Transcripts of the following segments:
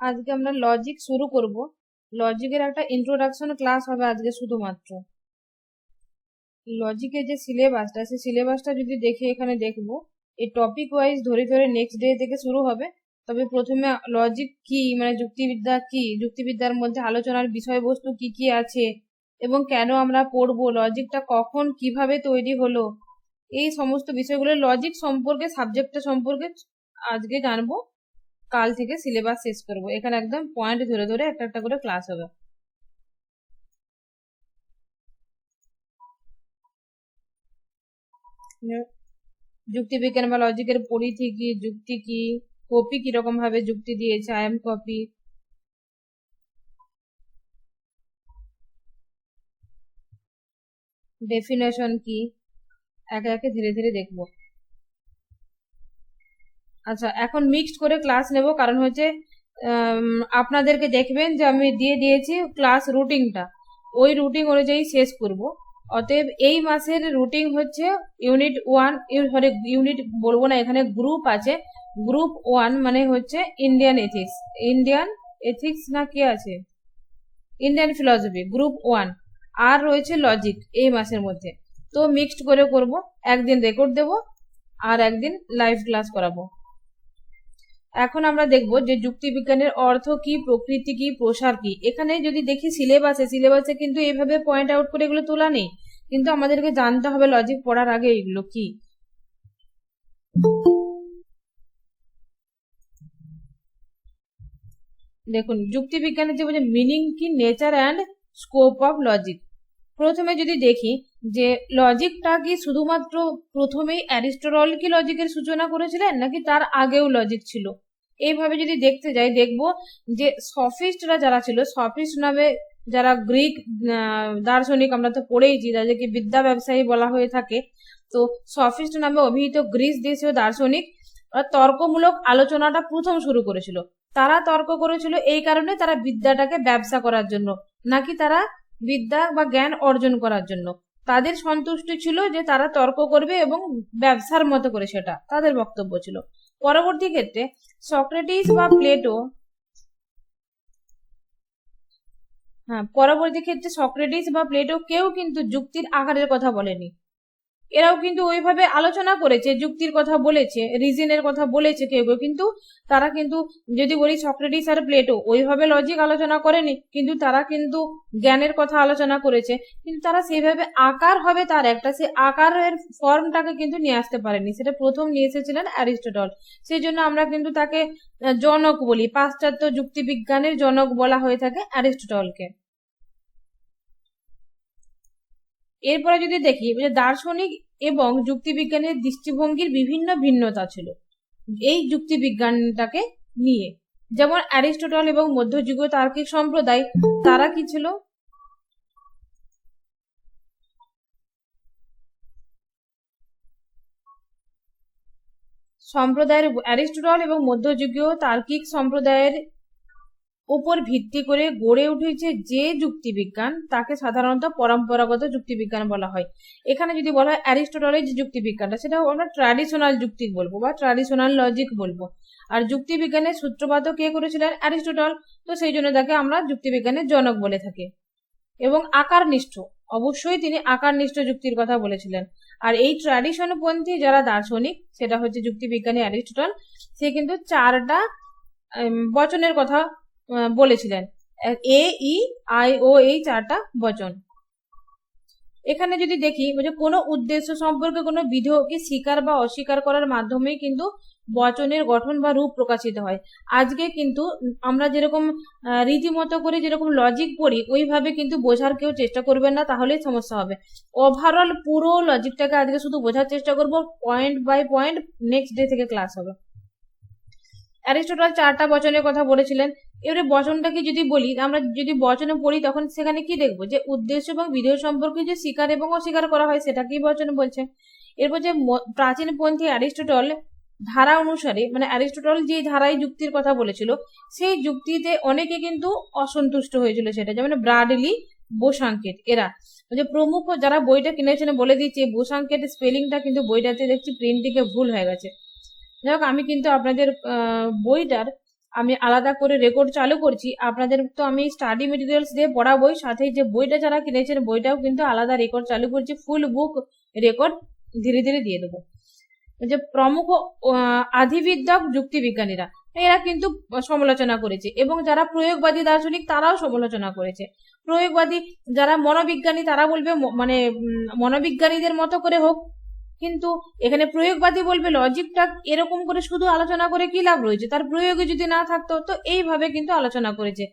আজকে আমরা লজিক শুরু করব। লজিকের একটা ইন্ট্রোডাকশন ক্লাস হবে আজকে শুধুমাত্র। লজিকের যে সিলেবাসটা, সেই সিলেবাসটা যদি দেখে এখানে দেখব, এই টপিক ওয়াইজ ধরে ধরে নেক্সট ডে থেকে শুরু হবে। তবে প্রথমে লজিক কি, মানে যুক্তিবিদ্যা কি, যুক্তিবিদ্যার মধ্যে আলোচনার বিষয়বস্তু কি কি আছে এবং কেন আমরা পড়বো, লজিকটা কখন কিভাবে তৈরি হলো, এই সমস্ত বিষয়গুলো লজিক সম্পর্কে, সাবজেক্টটা সম্পর্কে আজকে জানবো। কাল থেকে সিলেবাস শেষ করব। এখানে একদম পয়েন্ট ধরে ধরে একটা একটা করে ক্লাস হবে। যুক্তিবিজ্ঞান বা লজিকের পরিধি কি, যুক্তি কি, কপি কিরকম ভাবে যুক্তি দিয়েছে, আই এম কপি, ডেফিনেশন কি, একে একে ধীরে ধীরে দেখবো। আচ্ছা, এখন মিক্সড করে ক্লাস নেব, কারণ হচ্ছে আপনাদেরকে দেখবেন যে আমি দিয়ে দিয়েছি ক্লাস রুটিনটা, ওই রুটিন অনুযায়ী শেষ করব। অতএব এই মাসের রুটিন হচ্ছে ইউনিট 1, ইউনিট বলবো না, এখানে গ্রুপ আছে। গ্রুপ 1 মানে হচ্ছে ইন্ডিয়ান এথিক্স না কি আছে, ইন্ডিয়ান ফিলসফি, গ্রুপ 1। আর রয়েছে লজিক এই মাসের মধ্যে। তো মিক্সড করে করব, একদিন রেকর্ড দেব আর একদিন লাইভ ক্লাস করাবো। এখন আমরা দেখব যে যুক্তিবিজ্ঞানের অর্থ কি, প্রকৃতি কি, প্রসার কি। এখানে যদি দেখি সিলেবাসে কিন্তু এইভাবে পয়েন্ট আউট করে এগুলো তোলা নেই, কিন্তু আমাদেরকে জানতে হবে লজিক পড়ার আগে এগুলো কি। দেখুন, যুক্তিবিজ্ঞানের যে বলছে মিনিং কি, nature and scope of logic. প্রথমে যদি দেখি যে লজিকটা কি শুধুমাত্র প্রথমেই অ্যারিস্টটল কি লজিকের সূচনা করেছিলেন, নাকি তার আগেও লজিক ছিল। এইভাবে যদি দেখতে যাই, দেখব যে সফিস্টরা যারা ছিল, সফিস্ট নামে যারা গ্রিক দার্শনিক, আমরা তো পড়েইছি, যাদেরকে বিদ্যা ব্যবসায়ী বলা হয়ে থাকে, তো সফিস্ট নামে অভিহিত গ্রিস দেশীয় দার্শনিক তর্কমূলক আলোচনাটা প্রথম শুরু করেছিল। তারা তর্ক করেছিল এই কারণে, তারা বিদ্যাটাকে ব্যবসা করার জন্য, নাকি তারা বিদ্যা বা জ্ঞান অর্জন করার জন্য। তাদের সন্তুষ্টি ছিল যে তারা তর্ক করবে এবং ব্যবসার মতো করে, সেটা তাদের বক্তব্য ছিল। পরবর্তী ক্ষেত্রে সক্রেটিস বা প্লেটো, সক্রেটিস বা প্লেটো কেউ কিন্তু যুক্তির আকারের কথা বলেনি। এরাও কিন্তু ওইভাবে আলোচনা করেছে, যুক্তির কথা বলেছে, রিজনের কথা বলেছে কেউ কেউ, কিন্তু তারা কিন্তু যদি বলি সক্রেটিস আর প্লেটো ওইভাবে লজিক আলোচনা করেনি, কিন্তু তারা কিন্তু জ্ঞানের কথা আলোচনা করেছে। কিন্তু তারা সেইভাবে আকার হবে তার একটা, সেই আকারের ফর্মটাকে কিন্তু নিয়ে আসতে পারেনি। সেটা প্রথম নিয়ে এসেছিলেন অ্যারিস্টটল। সেই জন্য আমরা কিন্তু তাকে জনক বলি, পাশ্চাত্য যুক্তিবিজ্ঞানের জনক বলা হয়ে থাকে অ্যারিস্টটলকে। এরপরে যদি দেখি যে দার্শনিক এবং যুক্তিবিজ্ঞানের দৃষ্টিভঙ্গির বিভিন্ন ভিন্নতা ছিল এই যুক্তিবিজ্ঞানটাকে নিয়ে। যেমন অ্যারিস্টটল এবং মধ্যযুগীয় তার্কিক সম্প্রদায়, তারা কি ছিল, অ্যারিস্টটল এবং মধ্যযুগীয় তার্কিক সম্প্রদায়ের উপর ভিত্তি করে গড়ে উঠেছে যে যুক্তিবিজ্ঞান, তাকে সাধারণত পরম্পরাগত যুক্তিবিজ্ঞান বলা হয়। এখানে যদি বলা হয় অ্যারিস্টটলের যে যুক্তিবিজ্ঞানটা, সেটা আমরা ট্র্যাডিশনাল যুক্তি বলবো বা ট্র্যাডিশনাল লজিক বলবো। আর যুক্তিবিজ্ঞানের সূত্রপাতও কে করেছিলেন? অ্যারিস্টটল। তো সেই জন্য তাকে আমরা যুক্তিবিজ্ঞানের জনক বলে থাকি। এবং আকারনিষ্ঠ, অবশ্যই তিনি আকারনিষ্ঠ যুক্তির কথা বলেছিলেন। আর এই ট্র্যাডিশনপন্থী যারা দার্শনিক, সেটা হচ্ছে যুক্তিবিজ্ঞানী অ্যারিস্টটল, সে কিন্তু 4টা বচনের কথা বলেছিলেন, এ, ই, আই, ও, এই 4টা বচন। এখানে যদি দেখি যে কোনো উদ্দেশ্য সম্পর্কে কোনো বিধেয়কে স্বীকার বা অস্বীকার করার মাধ্যমে কিন্তু বচনের গঠন বা রূপ প্রকাশিত হয়। আজকে কিন্তু আমরা যেরকম রীতিমতো করে যেরকম লজিক পড়ি, ওইভাবে কিন্তু বোঝার কেউ চেষ্টা করবেন না, তাহলেই সমস্যা হবে। ওভারঅল পুরো লজিকটাকে আজকে শুধু বোঝার চেষ্টা করব, point by point next day থেকে ক্লাস হবে। অ্যারিস্টটল 4টা বচনের কথা বলেছিলেন। এবারে বচনটাকে যদি বলি, আমরা যদি বচনে পড়ি, তখন সেখানে কি দেখবো যে উদ্দেশ্য এবং বিধেয় সম্পর্কে যে স্বীকার এবং অস্বীকার করা হয়, সেটাকেই বচন বলছে। এরপর যে প্রাচীনপন্থী অ্যারিস্টটল ধারা অনুসারে, মানে অ্যারিস্টটল যে ধারায় যুক্তির কথা বলেছিল, সেই যুক্তিতে অনেকে কিন্তু অসন্তুষ্ট হয়েছিল সেটা, যেমন ব্রাডলি, বোসাঙ্কেট, এরা যে প্রমুখ যারা বইটা কিনেছেন বলে দিচ্ছে বোসাঙ্কেট স্পেলিংটা কিন্তু বইটাতে দেখছি প্রিন্টিংয়ে ভুল হয়ে গেছে। যাই হোক, আমি কিন্তু আপনাদের বইটার আমি আলাদা করে রেকর্ড চালু করছি। আপনাদের তো আমি স্টাডি মেটেরিয়ালস দিয়ে পড়াবোই, সাথে যে বইটা যারা কিনেছেন বইটাও কিন্তু আলাদা রেকর্ড চালু করছি, ফুল বুক রেকর্ড ধীরে ধীরে দিয়ে দেবো। যে প্রমুখ আধিবিদ্যক যুক্তিবিজ্ঞানীরা এরা কিন্তু সমালোচনা করেছে, এবং যারা প্রয়োগবাদী দার্শনিক তারাও সমালোচনা করেছে। প্রয়োগবাদী যারা মনোবিজ্ঞানী তারা বলবে মানে মনোবিজ্ঞানীদের মতো করে হোক, কিন্তু এখানে প্রয়োগবাদী বলবে লজিকটা এরকম করে শুধু আলোচনা করে কি লাভ রয়েছে, তার প্রয়োগে যদি না থাকতো। তো এইভাবে কিন্তু আলোচনা করেছে।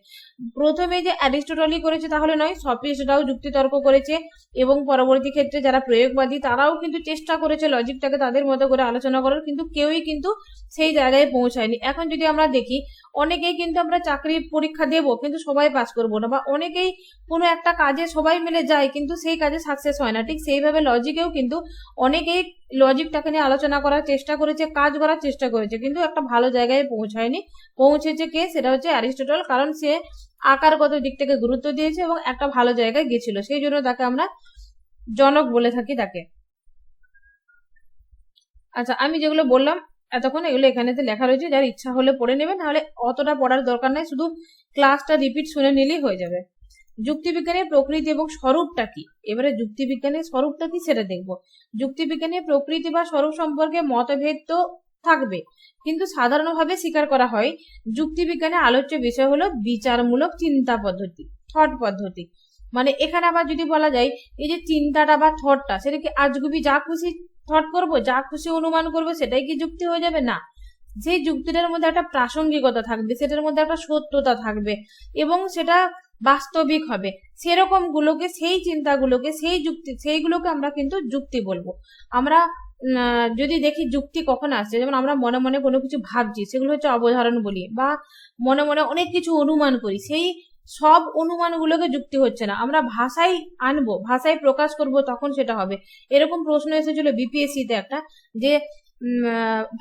প্রথমে যে অ্যারিস্টটলই করেছে তাহলে নয়, সফিস্টরাও যুক্তিতর্ক করেছে, এবং পরবর্তী ক্ষেত্রে যারা প্রয়োগবাদী তারাও কিন্তু চেষ্টা করেছে লজিকটাকে তাদের মতো করে আলোচনা করার, কিন্তু কেউই কিন্তু সেই জায়গায় পৌঁছায়নি। এখন যদি আমরা দেখি, অনেকেই কিন্তু আমরা চাকরি পরীক্ষা দেব কিন্তু সবাই পাস করবো না, বা অনেকেই কোনো একটা কাজে সবাই মিলে যায় কিন্তু সেই কাজে সাকসেস হয় না। ঠিক সেইভাবে লজিকেও কিন্তু অনেকেই লজিকটাকে নিয়ে আলোচনা করার চেষ্টা করেছে, কাজ করার চেষ্টা করেছে, কিন্তু একটা ভালো জায়গায় পৌঁছায়নি। পৌঁছেছে কে? সেটা হচ্ছে অ্যারিস্টটল, কারণ সে আকারগত দিক থেকে গুরুত্ব দিয়েছে এবং একটা ভালো জায়গায় গেছিল, সেই জন্য তাকে আমরা জনক বলে থাকি তাকে। আচ্ছা, আমি যেগুলো বললাম এতক্ষণ এগুলো এখানেতে লেখা রয়েছে, যার ইচ্ছা হলে পড়ে নেবেন, নাহলে অতটা পড়ার দরকার নাই, শুধু ক্লাসটা রিপিট শুনে নিলেই হয়ে যাবে। যুক্তিবিজ্ঞানের প্রকৃতি এবং স্বরূপটা কি? এবারে যুক্তিবিজ্ঞানের স্বরূপটা কি সেটা দেখব। যুক্তিবিজ্ঞানের প্রকৃতি বা স্বরূপ সম্পর্কে মতভেদ তো থাকবে, কিন্তু সাধারণভাবে স্বীকার করা হয় যুক্তিবিজ্ঞানের আলোচ্য বিষয় হলো বিচারমূলক চিন্তা পদ্ধতি, থট পদ্ধতি। মানে এখানে আবার যদি বলা যায় এই যে চিন্তাটা বা থটটা, সেটা কি আজগুবি যা খুশি থট করবো, যা খুশি অনুমান করবো সেটাই কি যুক্তি হয়ে যাবে? না, সেই যুক্তিটার মধ্যে একটা প্রাসঙ্গিকতা থাকবে, সেটার মধ্যে একটা সত্যতা থাকবে, এবং সেটা বাস্তবিক হবে। সেরকম গুলোকে, সেই চিন্তাগুলোকে, সেই যুক্তি, সেইগুলোকে আমরা কিন্তু যুক্তি বলবো। আমরা যদি দেখি যুক্তি কখন আসছে, যেমন আমরা মনে মনে কোনো কিছু ভাবছি, সেগুলো হচ্ছে অবধারণ বলি, বা মনে মনে অনেক কিছু অনুমান করি, সেই সব অনুমানগুলোকে যুক্তি হচ্ছে না। আমরা ভাষায় আনবো, ভাষায় প্রকাশ করব, তখন সেটা হবে। এরকম প্রশ্ন এসেছিল বিপিএসসি তে একটা, যে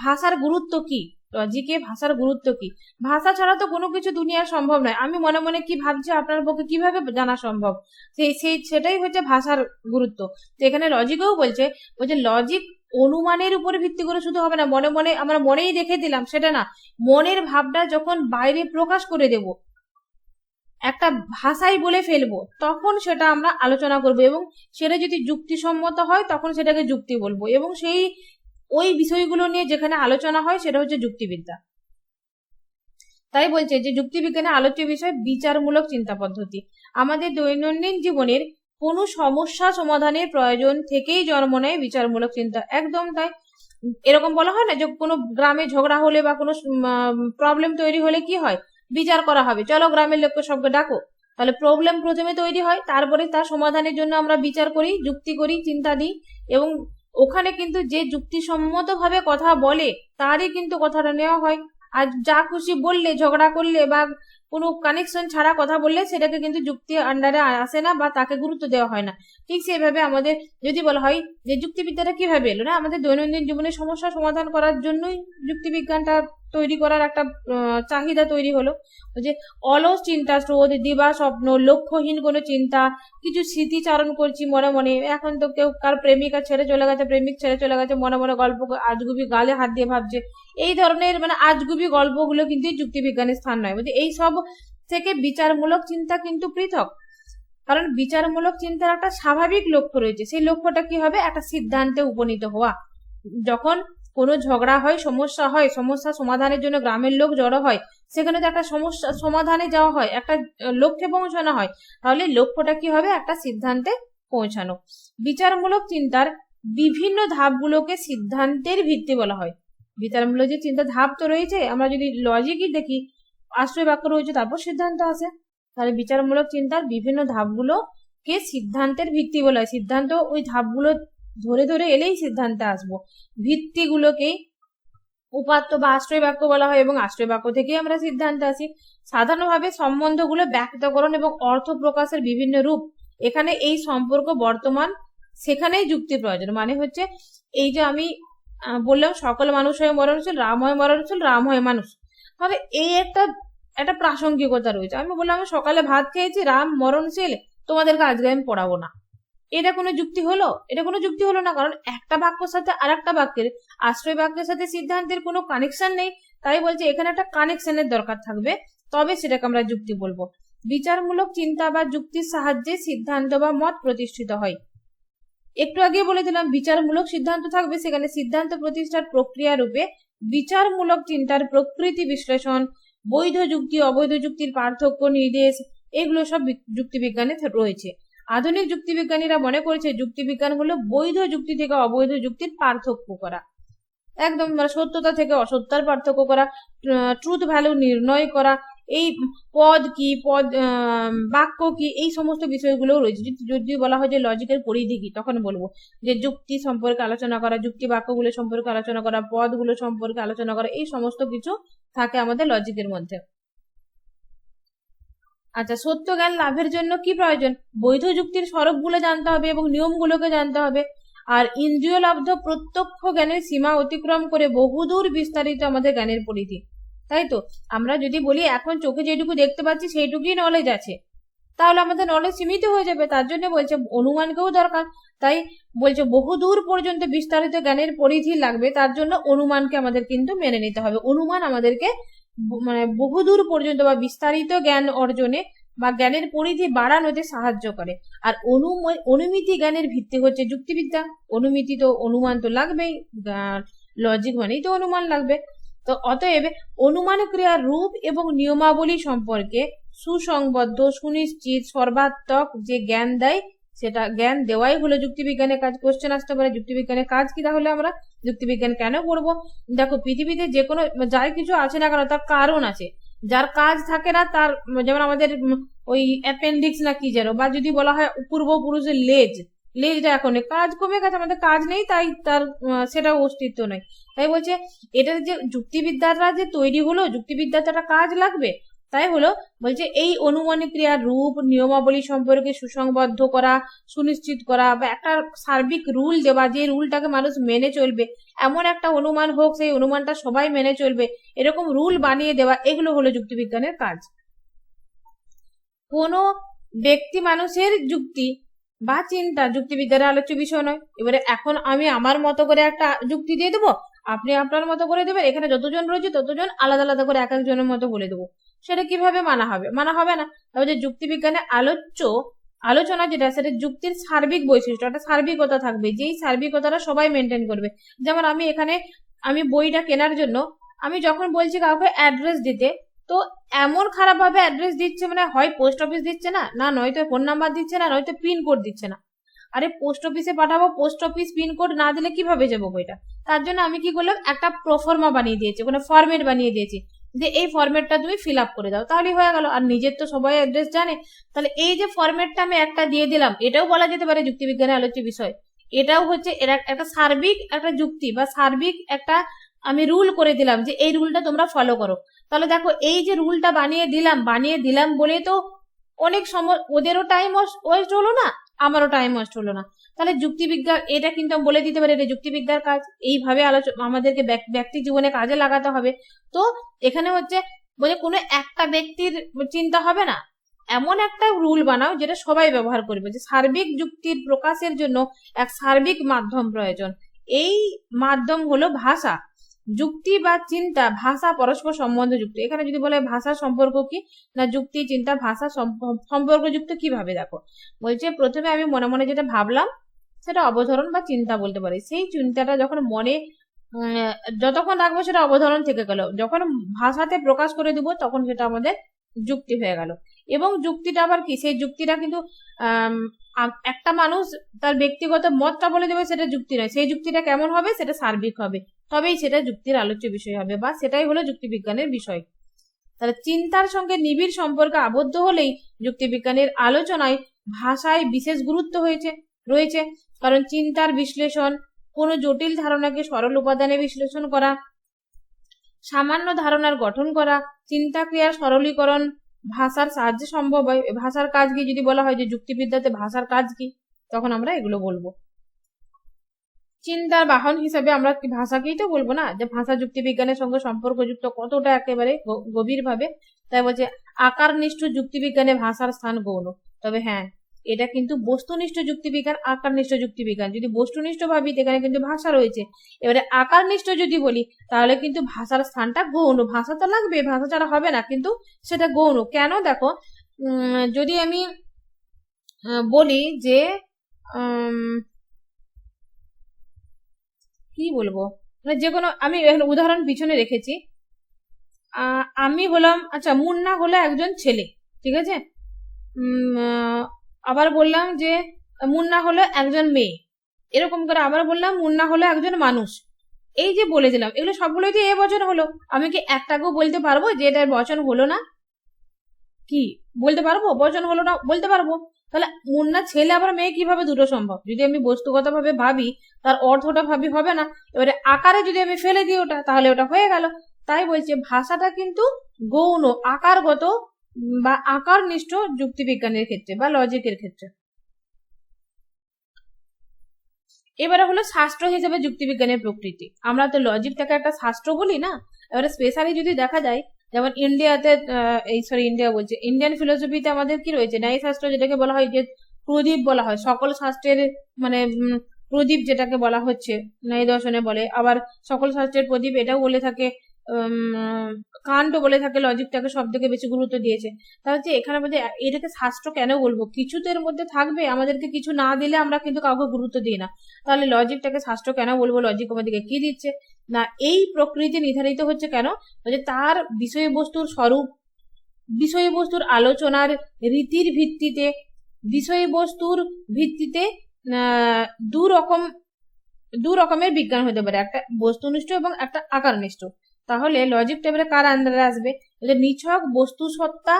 ভাষার গুরুত্ব কি, লজিকে ভাষার গুরুত্ব কি? ভাষা ছাড়া তো কোনো কিছু দুনিয়া সম্ভব নয়। আমি মনে মনে কি ভাবছি আপনার পক্ষে কিভাবে জানা সম্ভব? সেটাই হচ্ছে ভাষার গুরুত্ব। তো এখানে লজিকেও বলছে লজিক অনুমানের উপরে ভিত্তি করে শুধু হবে না, মনে মনে আমরা মনেই রেখে দিলাম সেটা না, মনের ভাবটা যখন বাইরে প্রকাশ করে দেব, একটা ভাষায় বলে ফেলবো, তখন সেটা আমরা আলোচনা করব, এবং সেটা যদি যুক্তিসম্মত হয় তখন সেটাকে যুক্তি বলবো, এবং সেই ওই বিষয়গুলো নিয়ে যেখানে আলোচনা হয় সেটা হচ্ছে যুক্তিবিদ্যা। তাই বলছে যে যুক্তিবিজ্ঞানের আলোচ্য বিষয় বিচারমূলক চিন্তা পদ্ধতি। আমাদের দৈনন্দিন জীবনের কোনো সমস্যা সমাধানের প্রয়োজন থেকেই জন্ম নেয় বিচারমূলক চিন্তা। একদম তাই। এরকম বলা হয় না যে কোনো গ্রামে ঝগড়া হলে বা কোনো প্রবলেম তৈরি হলে কি হয়, বিচার করা হবে, চলো গ্রামের লোককে সবকে ডাকো। তাহলে প্রবলেম প্রথমে তৈরি হয়, তারপরে তার সমাধানের জন্য আমরা বিচার করি, যুক্তি করি, চিন্তা দিই, এবং ওখানে কিন্তু যে যুক্তিসম্মত ভাবে কথা বলে তারই কিন্তু কথাটা নেওয়া হয়। আর যা খুশি বললে, ঝগড়া করলে বা কোনো কানেকশন ছাড়া কথা বললে সেটাকে কিন্তু যুক্তি আন্ডারে আসে না, বা তাকে গুরুত্ব দেওয়া হয় না। ঠিক সেইভাবে আমাদের যদি বলা হয় যে যুক্তিবিদ্যাটা কিভাবে এলো, না আমাদের দৈনন্দিন জীবনের সমস্যা সমাধান করার জন্যই যুক্তিবিজ্ঞানটা তৈরি করার একটা চাহিদা তৈরি হলো। যে অলস চিন্তা স্রোত, দিবা স্বপ্ন, লক্ষ্যহীন কোনো চিন্তা, কিছু স্মৃতিচারণ করছি মনে মনে। এখন তো কেউ কার প্রেমিকা ছেড়ে চলে গেছে, প্রেমিক ছেড়ে চলে গেছে, মনে মনে গল্প আজগুবি গালে হাত দিয়ে ভাবছে। এই ধরনের মানে আজগুবি গল্পগুলো কিন্তু যুক্তিবিজ্ঞানের স্থান নয়। বলছে এই সব থেকে বিচারমূলক চিন্তা কিন্তু পৃথক, কারণ বিচারমূলক চিন্তার একটা স্বাভাবিক লক্ষ্য রয়েছে। সেই লক্ষ্যটা কি হবে? একটা সিদ্ধান্তে উপনীত হওয়া। যখন কোনো ঝগড়া হয়, সমস্যা হয়, সমস্যা সমাধানের জন্য গ্রামের লোক জড়ো হয়, সেখানে তো একটা সমস্যা সমাধানে যাওয়া হয়, একটা লক্ষ্যে পৌঁছানো হয়, তাহলে লক্ষ্যটা কি হবে? একটা সিদ্ধান্তে পৌঁছানো। বিচারমূলক চিন্তার বিভিন্ন ধাপগুলোকে সিদ্ধান্তের ভিত্তি বলা হয়। বিচারমূলক যে চিন্তা ধাপ তো রয়েছে, আমরা যদি লজিকই দেখি, আশ্রয় বাক্য রয়েছে, তারপর সিদ্ধান্ত আছে। তাহলে বিচারমূলক চিন্তার বিভিন্ন ধাপগুলোকে সিদ্ধান্তের ভিত্তি বলা হয়। সিদ্ধান্ত ওই ধাপগুলো ধরে ধরে এলেই সিদ্ধান্তে আসবো। ভিত্তিগুলোকে উপাত্ত বা আশ্রয় বাক্য বলা হয়, এবং আশ্রয় বাক্য থেকে আমরা সিদ্ধান্তে আসি। সাধারণভাবে সম্বন্ধগুলো ব্যক্তকরণ এবং অর্থ প্রকাশের বিভিন্ন রূপ। এখানে এই সম্পর্ক বর্তমান, সেখানেই যুক্তি প্রয়োজন। মানে হচ্ছে এই যে আমি বললাম সকল মানুষ হয়ে মরণশীল, রাম হয় মরণশীল, রাম হয় মানুষ, তাহলে এই একটা প্রাসঙ্গিকতা রয়েছে। আমি বললাম আমি সকালে ভাত খেয়েছি, রাম মরণশীল, তোমাদেরকে আজকে আমি পড়াবো না, এটা কোনো যুক্তি হলো? এটা কোনো যুক্তি হলো না, কারণ একটা বাক্যের সাথে আর একটা বাক্যের, আশ্রয় বাক্যের সাথে সিদ্ধান্তের কোনো কানেকশন নেই। তাই বলছে এখানে একটা কানেকশনের দরকার থাকবে, তবে সেটাকে আমরা যুক্তি বলবো। বিচারমূলক চিন্তা বা যুক্তির সাহায্যে সিদ্ধান্ত বা মত প্রতিষ্ঠিত হয়। একটু আগে বলে দিলাম বিচারমূলক সিদ্ধান্ত থাকবে, সেখানে সিদ্ধান্ত প্রতিষ্ঠার প্রক্রিয়া রূপে বিচারমূলক চিন্তার প্রকৃতি বিশ্লেষণ, বৈধ যুক্তি অবৈধ যুক্তির পার্থক্য নির্দেশ, এগুলো সব যুক্তিবিজ্ঞানে রয়েছে। আধুনিক যুক্তিবিজ্ঞানীরা মনে করেছে যুক্তিবিজ্ঞান হলো বৈধ যুক্তি থেকে অবৈধ যুক্তির পার্থক্য করা, একদম সত্যতা থেকে অসত্যতার পার্থক্য করা, ট্রুথ ভ্যালু নির্ণয় করা, এই পদ কি বাক্য কি, এই সমস্ত বিষয়গুলো রয়েছে। যদি বলা হয় যে লজিকের পরিধি কি, তখন বলবো যে যুক্তি সম্পর্কে আলোচনা করা, যুক্তি বাক্যগুলো সম্পর্কে আলোচনা করা, পদগুলো সম্পর্কে আলোচনা করা, এই সমস্ত কিছু থাকে আমাদের লজিকের মধ্যে। আচ্ছা, সত্য জ্ঞান লাভের জন্য কি প্রয়োজন? বৈধ যুক্তির স্বরূপগুলো জানতে হবে এবং নিয়মগুলোকে জানতে হবে। আর ইন্দ্রিয় লব্ধ প্রত্যক্ষ জ্ঞানের সীমা অতিক্রম করে বহুদূর বিস্তারিত আমাদের জ্ঞানের পরিধি, তাই তো? আমরা যদি বলি এখন চোখে যেটুকু দেখতে পাচ্ছি সেইটুকুই নলেজ আছে, তাহলে আমাদের নলেজ সীমিত হয়ে যাবে। তার জন্য বলছে অনুমানকেও দরকার, তাই বলছে বহুদূর পর্যন্ত বিস্তারিত জ্ঞানের পরিধি লাগবে, তার জন্য অনুমানকে আমাদের কিন্তু মেনে নিতে হবে। অনুমান আমাদেরকে মানে বহুদূর পর্যন্ত বা বিস্তারিত জ্ঞান অর্জনে বা জ্ঞানের পরিধি বাড়ানোতে সাহায্য করে। আর অনুমিতি জ্ঞানের ভিত্তি হচ্ছে যুক্তিবিদ্যা। অনুমিতি তো অনুমান তো লাগবেই, লজিক মানেই তো অনুমান লাগবে। তো অতএব অনুমান ক্রিয়ার রূপ এবং নিয়মাবলী সম্পর্কে সুসংবদ্ধ সুনিশ্চিত সর্বাত্মক যে জ্ঞান দেয়, সেটা জ্ঞান দেওয়াই হলো যুক্তিবিজ্ঞানের কাজ। কোশ্চেন আসতে পারে যুক্তিবিজ্ঞানের কাজ কি, তাহলে আমরা যুক্তিবিজ্ঞান কেন পড়বো? দেখো পৃথিবীতে যে কোনো যাই কিছু আছে না কেন তার কারণ আছে, যার কাজ থাকে না তার, যেমন আমাদের ওই অ্যাপেন্ডিক্স না কি যেন, বা যদি বলা হয় পূর্বপুরুষের লেজটা এখন কাজ কমে গেছে, আমাদের কাজ নেই, তাই তার সেটা অস্তিত্ব নয়। তাই বলছে এটা যে যুক্তিবিদ্যাটা যে তৈরি হলো, যুক্তিবিদ্যাটা একটা কাজ লাগবে, তাই হলো বলছে এই অনুমানিক ক্রিয়ার রূপ নিয়মাবলী সম্পর্কে সুসংবদ্ধ করা, সুনিশ্চিত করা, বা একটা সার্বিক রুল দেওয়া, যে রুলটাকে মানুষ মেনে চলবে, এমন একটা অনুমান হোক সেই অনুমানটা সবাই মেনে চলবে, এরকম রুল বানিয়ে দেওয়া, এগুলো হলো যুক্তিবিজ্ঞানের কাজ। কোনো ব্যক্তি মানুষের যুক্তি বা চিন্তা যুক্তিবিদ্যার আলোচ্য বিষয় নয়। এবারে এখন আমি আমার মতো করে একটা যুক্তি দিয়ে দেবো, আপনি আপনার মতো করে দেবেন, এখানে যতজন রয়েছে ততজন আলাদা আলাদা করে এক একজনের মতো বলে দেবো, সেটা কিভাবে মানা হবে? মানা হবে না। তাহলে যুক্তিবিজ্ঞানের আলোচনা যেটা, সেটা যুক্তির সার্বিক বৈশিষ্ট্য, একটা সার্বিকতা থাকবে, যেই সার্বিকতাটা সবাই মেনটেন করবে। যেমন আমি বইটা কেনার জন্য আমি যখন বলছি কাউকে অ্যাড্রেস দিতে, তো এমন খারাপ ভাবে অ্যাড্রেস দিচ্ছে, মানে হয় পোস্ট অফিস দিচ্ছে না, নয়তো ফোন নাম্বার দিচ্ছে না, নয়তো পিনকোড দিচ্ছে না। আরে পোস্ট অফিসে পাঠাবো, পোস্ট অফিস পিনকোড না দিলে কিভাবে যাবো বইটা? তার জন্য আমি কি করলাম, একটা প্রোফর্মা বানিয়ে দিয়েছি, ওখানে ফরম্যাট বানিয়ে দিয়েছি, যে এই ফরম্যাটটা তুমি ফিল আপ করে দাও, তাহলেই হয়ে গেল। আর নিজের তো সবাই অ্যাড্রেস জানে, তাহলে এই যে ফরম্যাটটা আমি একটা দিয়ে দিলাম, এটাও বলা যেতে পারে যুক্তিবিজ্ঞানের আলোচ্য বিষয়। এটাও হচ্ছে একটা সার্বিক একটা যুক্তি বা সার্বিক একটা আমি রুল করে দিলাম যে এই রুলটা তোমরা ফলো করো। তাহলে দেখো এই যে রুলটা বানিয়ে দিলাম বলে তো অনেক সময় ওদেরও টাইম ওয়েস্ট হলো না, আমারও টাইম ওয়েস্ট হলো না। তাহলে যুক্তিবিদ্যা এটা কিন্তু বলে দিতে পারে এটা যুক্তিবিদ্যার কাজ, এইভাবে আমাদেরকে ব্যক্তি জীবনে কাজে লাগাতে হবে। তো এখানে হচ্ছে বলে কোনো একটা ব্যক্তির চিন্তা হবে না, এমন একটা রুল বানাও যেটা সবাই ব্যবহার করবে, যে সার্বিক যুক্তির প্রকাশের জন্য এক সার্বিক মাধ্যম প্রয়োজন। এই মাধ্যম হলো ভাষা। যুক্তি বা চিন্তা ভাষা পরস্পর সম্বন্ধযুক্ত। এখানে যদি বলে ভাষা সম্পর্ক কি না, যুক্তি চিন্তা ভাষা সম্পর্কযুক্ত কিভাবে? দেখো বলছে প্রথমে আমি মনে মনে যেটা ভাবলাম সেটা অবধারণ বা চিন্তা বলতে পারি। সেই চিন্তাটা যখন মনে যতক্ষণ রাখবো সেটা অবধারণ থেকে গেল, যখন ভাষাতে প্রকাশ করে দিব তখন সেটা আমাদের যুক্তি হয়ে গেল। এবং যুক্তিটা আবার কি, সেই যুক্তিটা কিন্তু একটা মানুষ তার ব্যক্তিগত মতটা বলে দেবে, সেটা যুক্তি নয়। সেই যুক্তিটা কেমন হবে, সেটা সার্বিক হবে, তবেই সেটা যুক্তির আলোচ্য বিষয় হবে, বা সেটাই হলো যুক্তিবিজ্ঞানের বিষয়। তাহলে চিন্তার সঙ্গে নিবিড় সম্পর্ক আবদ্ধ হলেই যুক্তিবিজ্ঞানের আলোচনায় ভাষায় বিশেষ গুরুত্ব রয়েছে। কারণ চিন্তার বিশ্লেষণ, কোনো জটিল ধারণাকে সরল উপাদানে বিশ্লেষণ করা, সামান্য ধারণার গঠন করা, চিন্তা ক্রিয়ার সরলীকরণ ভাষার সাহায্যে সম্ভব হয়। ভাষার কাজ কি যদি বলা হয় যে যুক্তিবিদ্যাতে ভাষার কাজ কি, তখন আমরা এগুলো বলবো। চিন্তার বাহন হিসেবে আমরা ভাষাকেই তো বলবো না, যে ভাষা যুক্তিবিজ্ঞানের সঙ্গে সম্পর্কযুক্ত কতটা একেবারে গভীরভাবে। তাই বলছে আকারনিষ্ঠ যুক্তিবিজ্ঞানে ভাষার স্থান গৌণ। তবে হ্যাঁ, এটা কিন্তু বস্তুনিষ্ঠ যুক্তিবিজ্ঞান, আকারনিষ্ঠ যুক্তিবিজ্ঞান। যদি বস্তুনিষ্ঠ ভাবি এখানে কিন্তু ভাষা রয়েছে, এবারে আকারনিষ্ঠ যদি বলি তাহলে কিন্তু ভাষার স্থানটা গৌণ। ভাষা তো লাগবে, ভাষা ছাড়া হবে না, কিন্তু সেটা গৌণ। কেন দেখো, যদি আমি বলি যে কি বলবো, মানে যে কোনো, আমি উদাহরণ পিছনে রেখেছি। আমি হলাম, আচ্ছা মুন্না হলো একজন ছেলে, ঠিক আছে। আবার বললাম যে মুন্না হলো একজন মেয়ে, এরকম করে আবার বললাম মুন্না হলো একজন মানুষ। এই যে বলে দিলাম, এগুলো সবগুলোই তো এ বচন হলো। আমি কি একটাকেও বলতে পারবো যে এটার বচন হলো না? কি বলতে পারবো বচন হলো না? বলতে পারবো। তাহলে মুন্না ছেলে আবার মেয়ে কিভাবে দুটো সম্ভব? যদি আমি বস্তুগত ভাবে ভাবি তার অর্থটা ভাবি হবে না। এবারে আকারে যদি আমি ফেলে দিই ওটা, তাহলে ওটা হয়ে গেল। তাই বলছে ভাষাটা কিন্তু গৌণ, আকারগত বা আকারনিষ্ঠ যুক্তিবিজ্ঞানের ক্ষেত্রে বা লজিকের ক্ষেত্রে। এবারে হলো শাস্ত্র হিসেবে যুক্তিবিজ্ঞানের প্রকৃতি। আমরা তো লজিকটাকে একটা শাস্ত্র বলি না। এবারে স্পেশালি যদি দেখা যায়, যেমন ইন্ডিয়াতে, ইন্ডিয়া বলছে, ইন্ডিয়ান ফিলোসফিতে আমাদের কি রয়েছে, ন্যায়শাস্ত্র, যেটাকে বলা হয় যে প্রদীপ বলা হয় সকল শাস্ত্রের, মানে প্রদীপ যেটাকে বলা হচ্ছে ন্যায় দর্শনে বলে। আবার সকল শাস্ত্রের প্রদীপ এটাও বলে থাকে, কান্টও বলে থাকে লজিকটাকে সব থেকে বেশি গুরুত্ব দিয়েছে। তাহলে হচ্ছে এখানে মধ্যে এটাকে শাস্ত্র কেন বলবো? কিছু তো এর মধ্যে থাকবে, আমাদেরকে কিছু না দিলে আমরা কিন্তু কাউকে গুরুত্ব দিই না। তাহলে লজিকটাকে শাস্ত্র কেন বলবো? লজিক আমাদেরকে কি দিচ্ছে না, এই প্রকৃতি নির্ধারিত হচ্ছে কেন, যে তার বিষয়বস্তুর স্বরূপ, বিষয়বস্তুর আলোচনার রীতির ভিত্তিতে, বিষয়বস্তুর ভিত্তিতে দু রকমের বিজ্ঞান হতে পারে, একটা বস্তুনিষ্ঠ এবং একটা আকারনিষ্ঠ। তাহলে লজিক টেবিলে কার আন্ডারে আসবে? নিছক বস্তু সত্তা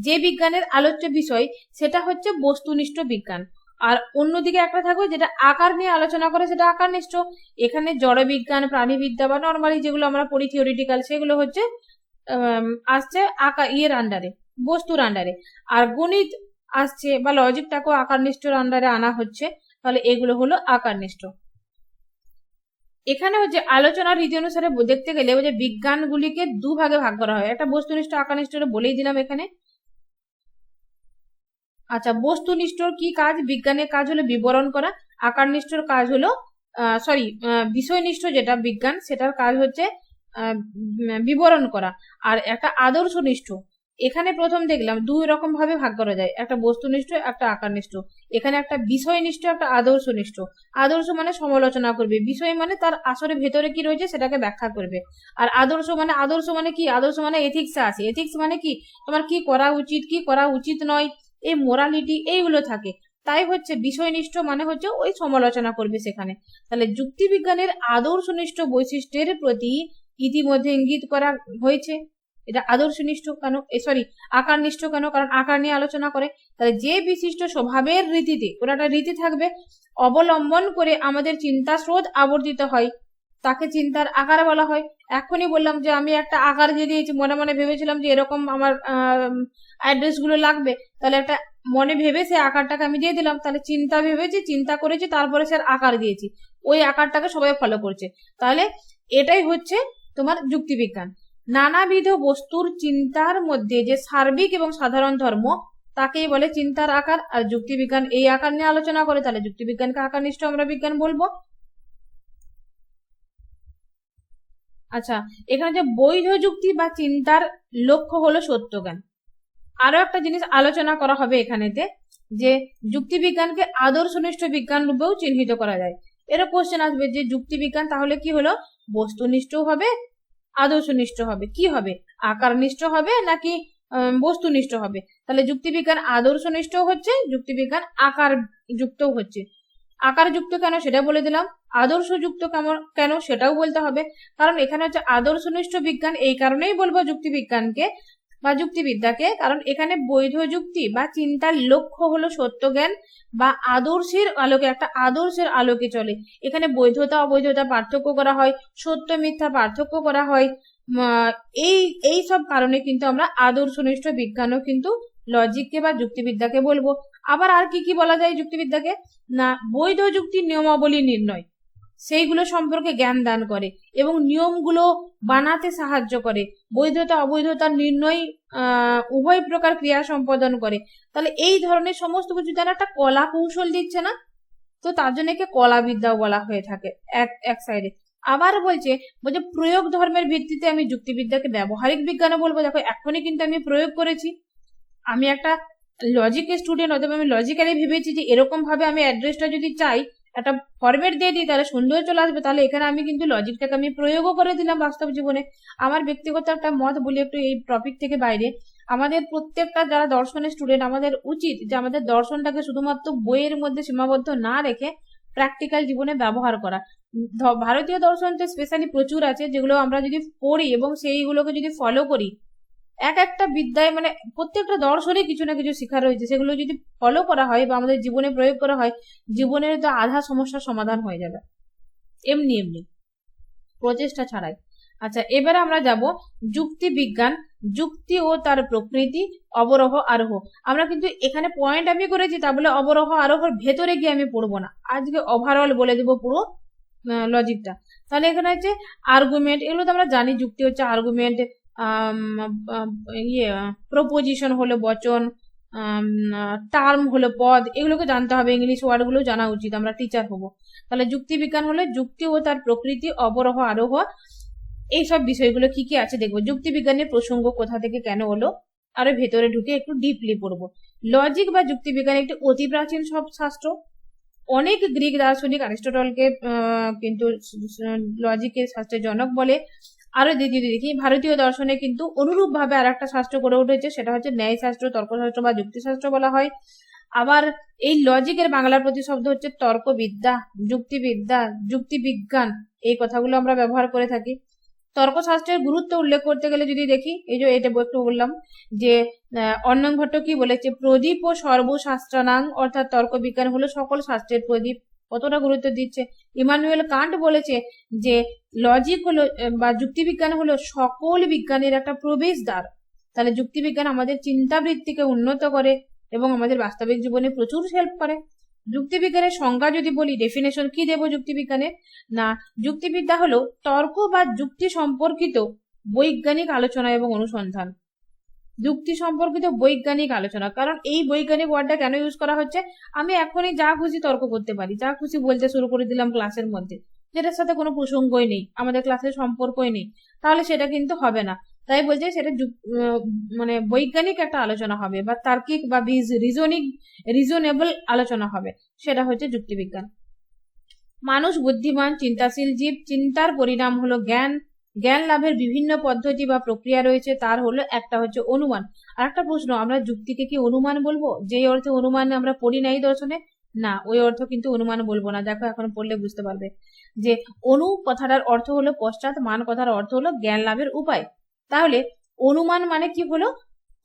যে বিজ্ঞানের আলোচ্য বিষয়, সেটা হচ্ছে বস্তুনিষ্ঠ বিজ্ঞান। আর অন্যদিকে একটা থাকবে যেটা আকার নিয়ে আলোচনা করে, সেটা আকারনিষ্ঠ। এখানে জড় বিজ্ঞান, প্রাণীবিদ্যা বা নর্মালি যেগুলো আমরা পড়ি থিওরিটিক্যাল, সেগুলো হচ্ছে আসছে ইয়ের আন্ডারে, বস্তুর আন্ডারে। আর গণিত আসছে বা লজিকটাকেও আকারনিষ্ঠর আন্ডারে আনা হচ্ছে, তাহলে এগুলো হলো আকারনিষ্ঠ। এখানে হচ্ছে আলোচনার রীতি অনুসারে দেখতে গেলে যে বিজ্ঞানগুলিকে দুভাগে ভাগ করা হয়, একটা বস্তুনিষ্ঠ, আকারনিষ্ঠ বলেই দিলাম এখানে। আচ্ছা, বস্তুনিষ্ঠর কি কাজ? বিজ্ঞানের কাজ হলো বিবরণ করা। আকারনিষ্ঠর কাজ হলো বিষয়নিষ্ঠ যেটা বিজ্ঞান, সেটার কাজ হচ্ছে বিবরণ করা। আর একটা আদর্শনিষ্ঠ, এখানে প্রথম দেখলাম দুই রকম ভাবে ভাগ করা যায়, একটা বস্তুনিষ্ঠ, একটা আকারনিষ্ঠ। এখানে একটা বিষয়নিষ্ঠ, একটা আদর্শনিষ্ঠ। আদর্শ মানে সমালোচনা করবে, বিষয় মানে তার আসলে ভেতরে কি রয়েছে সেটাকে ব্যাখ্যা করবে। আর আদর্শ মানে কি? আদর্শ মানে এথিক্সে আছে। এথিক্স মানে কি? তোমার কি করা উচিত, কি করা উচিত নয়, এই মোরালিটি, এইগুলো থাকে। তাই হচ্ছে বিষয়নিষ্ঠ মানে হচ্ছে ওই সমালোচনা করবে সেখানে। তাহলে যুক্তিবিজ্ঞানের আদর্শনিষ্ঠ বৈশিষ্ট্যের প্রতি ইতিমধ্যে ইঙ্গিত করা হয়েছে। এটা আদর্শনিষ্ঠ কেন, আকারনিষ্ঠ কেন? কারণ আকার নিয়ে আলোচনা করে। তাহলে যে বিশিষ্ট স্বভাবের রীতিতে, কোনো একটা রীতি থাকবে, অবলম্বন করে আমাদের চিন্তা স্রোত আবর্তিত হয়, তাকে চিন্তার আকার বলা হয়। এখনই বললাম যে আমি একটা আকার দিয়ে দিয়েছি, মনে মনে ভেবেছিলাম যে এরকম আমার অ্যাড্রেস গুলো লাগবে, তাহলে একটা মনে ভেবে সে আকারটাকে আমি দিয়ে দিলাম। তাহলে চিন্তা ভেবেছি, চিন্তা করেছি, তারপরে সে আকার দিয়েছি, ওই আকারটাকে সবাই ফলো করছে। তাহলে এটাই হচ্ছে তোমার যুক্তিবিজ্ঞান। নানাবিধ বস্তুর চিন্তার মধ্যে যে সার্বিক এবং সাধারণ ধর্ম, তাকেই বলে চিন্তার আকার। আর যুক্তিবিজ্ঞান এই আকার নিয়ে আলোচনা করে, তাহলে যুক্তিবিজ্ঞানকে আকারনিষ্ঠ আমরা বিজ্ঞান বলবো। আচ্ছা, এখানে যে বৈধ যুক্তি বা চিন্তার লক্ষ্য হলো সত্য জ্ঞান। আরো একটা জিনিস আলোচনা করা হবে এখানেতে, যে যুক্তিবিজ্ঞানকে আদর্শনিষ্ঠ বিজ্ঞান রূপেও চিহ্নিত করা যায়। এরও কোশ্চেন আসবে যে যুক্তিবিজ্ঞান তাহলে কি হলো? বস্তুনিষ্ঠ হবে, আদর্শনিষ্ঠ হবে, কি হবে? আকারনিষ্ঠ হবে নাকি বস্তুনিষ্ঠ হবে? তাহলে যুক্তিবিজ্ঞান আদর্শনিষ্ঠ হচ্ছে, যুক্তিবিজ্ঞান আকার যুক্তও হচ্ছে। আকার যুক্ত কেন সেটা বলে দিলাম, আদর্শ যুক্ত কেন সেটাও বলতে হবে। কারণ এখানে হচ্ছে আদর্শনিষ্ঠ বিজ্ঞান, এই কারণেই বলবো যুক্তিবিজ্ঞানকে বা যুক্তিবিদ্যাকে, কারণ এখানে বৈধ যুক্তি বা চিন্তার লক্ষ্য হলো সত্য জ্ঞান বা আদর্শের আলোকে, একটা আদর্শের আলোকে চলে। এখানে বৈধতা অবৈধতা পার্থক্য করা হয়, সত্য মিথ্যা পার্থক্য করা হয়। এই সব কারণে কিন্তু আমরা আদর্শনিষ্ঠ বিজ্ঞানও কিন্তু লজিককে বা যুক্তিবিদ্যাকে বলবো। আবার আর কি কি বলা যায় যুক্তিবিদ্যাকে? না, বৈধ যুক্তির নিয়মাবলী নির্ণয়, সেইগুলো সম্পর্কে জ্ঞান দান করে এবং নিয়মগুলো বানাতে সাহায্য করে, বৈধতা অবৈধতার নির্ণয় উভয় প্রকার ক্রিয়া সম্পাদন করে। তাহলে এই ধরনের সমস্ত কিছু তারা একটা কলা কৌশল দিচ্ছে না, তো তার জন্য একে কলা বিদ্যাও বলা হয়ে থাকে এক সাইডে। আবার বলছে প্রয়োগ ধর্মের ভিত্তিতে আমি যুক্তিবিদ্যাকে ব্যবহারিক বিজ্ঞানে বলবো। দেখো এখনই কিন্তু আমি প্রয়োগ করেছি, আমি একটা লজিকের স্টুডেন্ট, অথবা আমি লজিক্যালি ভেবেছি যে এরকম ভাবে আমি অ্যাড্রেসটা যদি চাই একটা ফরম্যাট দিয়ে দিই তাহলে সুন্দর চলে আসবে, তাহলে এখানে আমি কিন্তু লজিকটাকে আমি প্রয়োগও করে দিলাম বাস্তব জীবনে। আমার ব্যক্তিগত একটা মত বলি একটু এই টপিক থেকে বাইরে, আমাদের প্রত্যেকটা যারা দর্শনের স্টুডেন্ট, আমাদের উচিত যে আমাদের দর্শনটাকে শুধুমাত্র বইয়ের মধ্যে সীমাবদ্ধ না রেখে প্র্যাকটিক্যাল জীবনে ব্যবহার করা। ভারতীয় দর্শন তো স্পেশালি প্রচুর আছে, যেগুলো আমরা যদি পড়ি এবং সেইগুলোকে যদি ফলো করি, এক একটা বিদ্যায় প্রত্যেকটা দর্শনে কিছু না কিছু শেখা রয়েছে, সেগুলো যদি ফলো করা হয় বা আমাদের জীবনে প্রয়োগ করা হয়, জীবনের তো আধা সমস্যার সমাধান হয়ে যাবে এমনি এমনি প্রচেষ্টা ছাড়াই। আচ্ছা, এবারে আমরা যাব যুক্তি বিজ্ঞান, যুক্তি ও তার প্রকৃতি, অবরোহ আরোহ। আমরা কিন্তু এখানে পয়েন্ট আমি করেছি, তা বলে অবরোহ আরোহর ভেতরে গিয়ে আমি পড়বো না, আজকে ওভারঅল বলে দেবো পুরো লজিকটা। তাহলে এখানে হচ্ছে আর্গুমেন্ট, এগুলো তো আমরা জানি, যুক্তি হচ্ছে আর্গুমেন্ট, প্রপোজিশন হলো বচন, টার্ম হলো পদ, এগুলোকে জানতে হবে, ইংলিশ ওয়ার্ড গুলো জানা উচিত, আমরা টিচার হবো। তাহলে যুক্তি বিজ্ঞান হলো যুক্তি ও তার প্রকৃতি, অবরোহ আরোহ, এইসব বিষয়গুলো কি কি আছে দেখবো। যুক্তি বিজ্ঞানের প্রসঙ্গ কোথা থেকে কেন হলো, আরো ভেতরে ঢুকে একটু ডিপলি পড়বো। লজিক বা যুক্তি বিজ্ঞান একটি অতি প্রাচীন সব শাস্ত্র। অনেক গ্রিক দার্শনিক অ্যারিস্টটলকে কিন্তু লজিকের শাস্ত্রের জনক বলে। আরো যদি দেখি ভারতীয় দর্শনে কিন্তু অনুরূপ ভাবে আর একটা শাস্ত্র গড়ে উঠেছে, সেটা হচ্ছে ন্যায়শাস্ত্র, তর্কশাস্ত্র বা যুক্তিশাস্ত্র বলা হয়। আবার এই লজিকের বাংলা প্রতিশব্দ হচ্ছে তর্কবিদ্যা, যুক্তিবিদ্যা, যুক্তিবিজ্ঞান, এই কথাগুলো আমরা ব্যবহার করে থাকি। তর্কশাস্ত্রের গুরুত্ব উল্লেখ করতে গেলে যদি দেখি, এই যে এটা একটু বললাম যে অন্নং ভট্ট কি বলেছে, প্রদীপ ও সর্বশাস্ত্রানাং, অর্থাৎ তর্ক বিজ্ঞান হলো সকল শাস্ত্রের প্রদীপ, কতটা গুরুত্ব দিচ্ছে। ইমানুয়েল কান্ট বলেছে যে লজিক হলো বা যুক্তিবিজ্ঞান হলো সকল বিজ্ঞানের একটা প্রবেশদ্বার। তাহলে যুক্তিবিজ্ঞান আমাদের চিন্তাবৃত্তিকে উন্নত করে এবং আমাদের বাস্তবিক জীবনে প্রচুর হেল্প করে। যুক্তিবিজ্ঞানের সংজ্ঞা যদি বলি, ডেফিনেশন কি দেব যুক্তিবিজ্ঞানের, না যুক্তিবিদ্যা হলো তর্ক বা যুক্তি সম্পর্কিত বৈজ্ঞানিক আলোচনা এবং অনুসন্ধান। যুক্তি সম্পর্কিত বৈজ্ঞানিক আলোচনা, কারণ এই বৈজ্ঞানিক ওয়ার্ডটা কেন ইউজ করা হচ্ছে, আমি এখনই যা খুশি তর্ক করতে পারি, যা খুশি বলতে শুরু করে দিলাম ক্লাসের মধ্যে, যেটার সাথে কোনো প্রসঙ্গই নেই, আমাদের ক্লাসের সম্পর্কই নেই, তাহলে সেটা কিন্তু হবে না। তাই বলছে সেটা বৈজ্ঞানিক একটা আলোচনা হবে বা তার্কিক বা রিজনেবল আলোচনা হবে, সেটা হচ্ছে যুক্তিবিজ্ঞান। মানুষ বুদ্ধিমান চিন্তাশীল জীব, চিন্তার পরিণাম হলো জ্ঞান, জ্ঞান লাভের বিভিন্ন পদ্ধতি বা প্রক্রিয়া রয়েছে, তার হলো একটা হচ্ছে অনুমান। আর একটা প্রশ্ন, আমরা যুক্তিকে কি অনুমান বলবো? যেই অর্থে অনুমান আমরা পড়ি নাই দর্শনে, না ওই অর্থ কিন্তু অনুমান বলবো না। দেখো এখন পড়লে বুঝতে পারবে যে কথাটার অর্থ হলো পশ্চাৎ, মান কথার অর্থ হলো জ্ঞান লাভের উপায়। তাহলে অনুমান মানে কি হলো,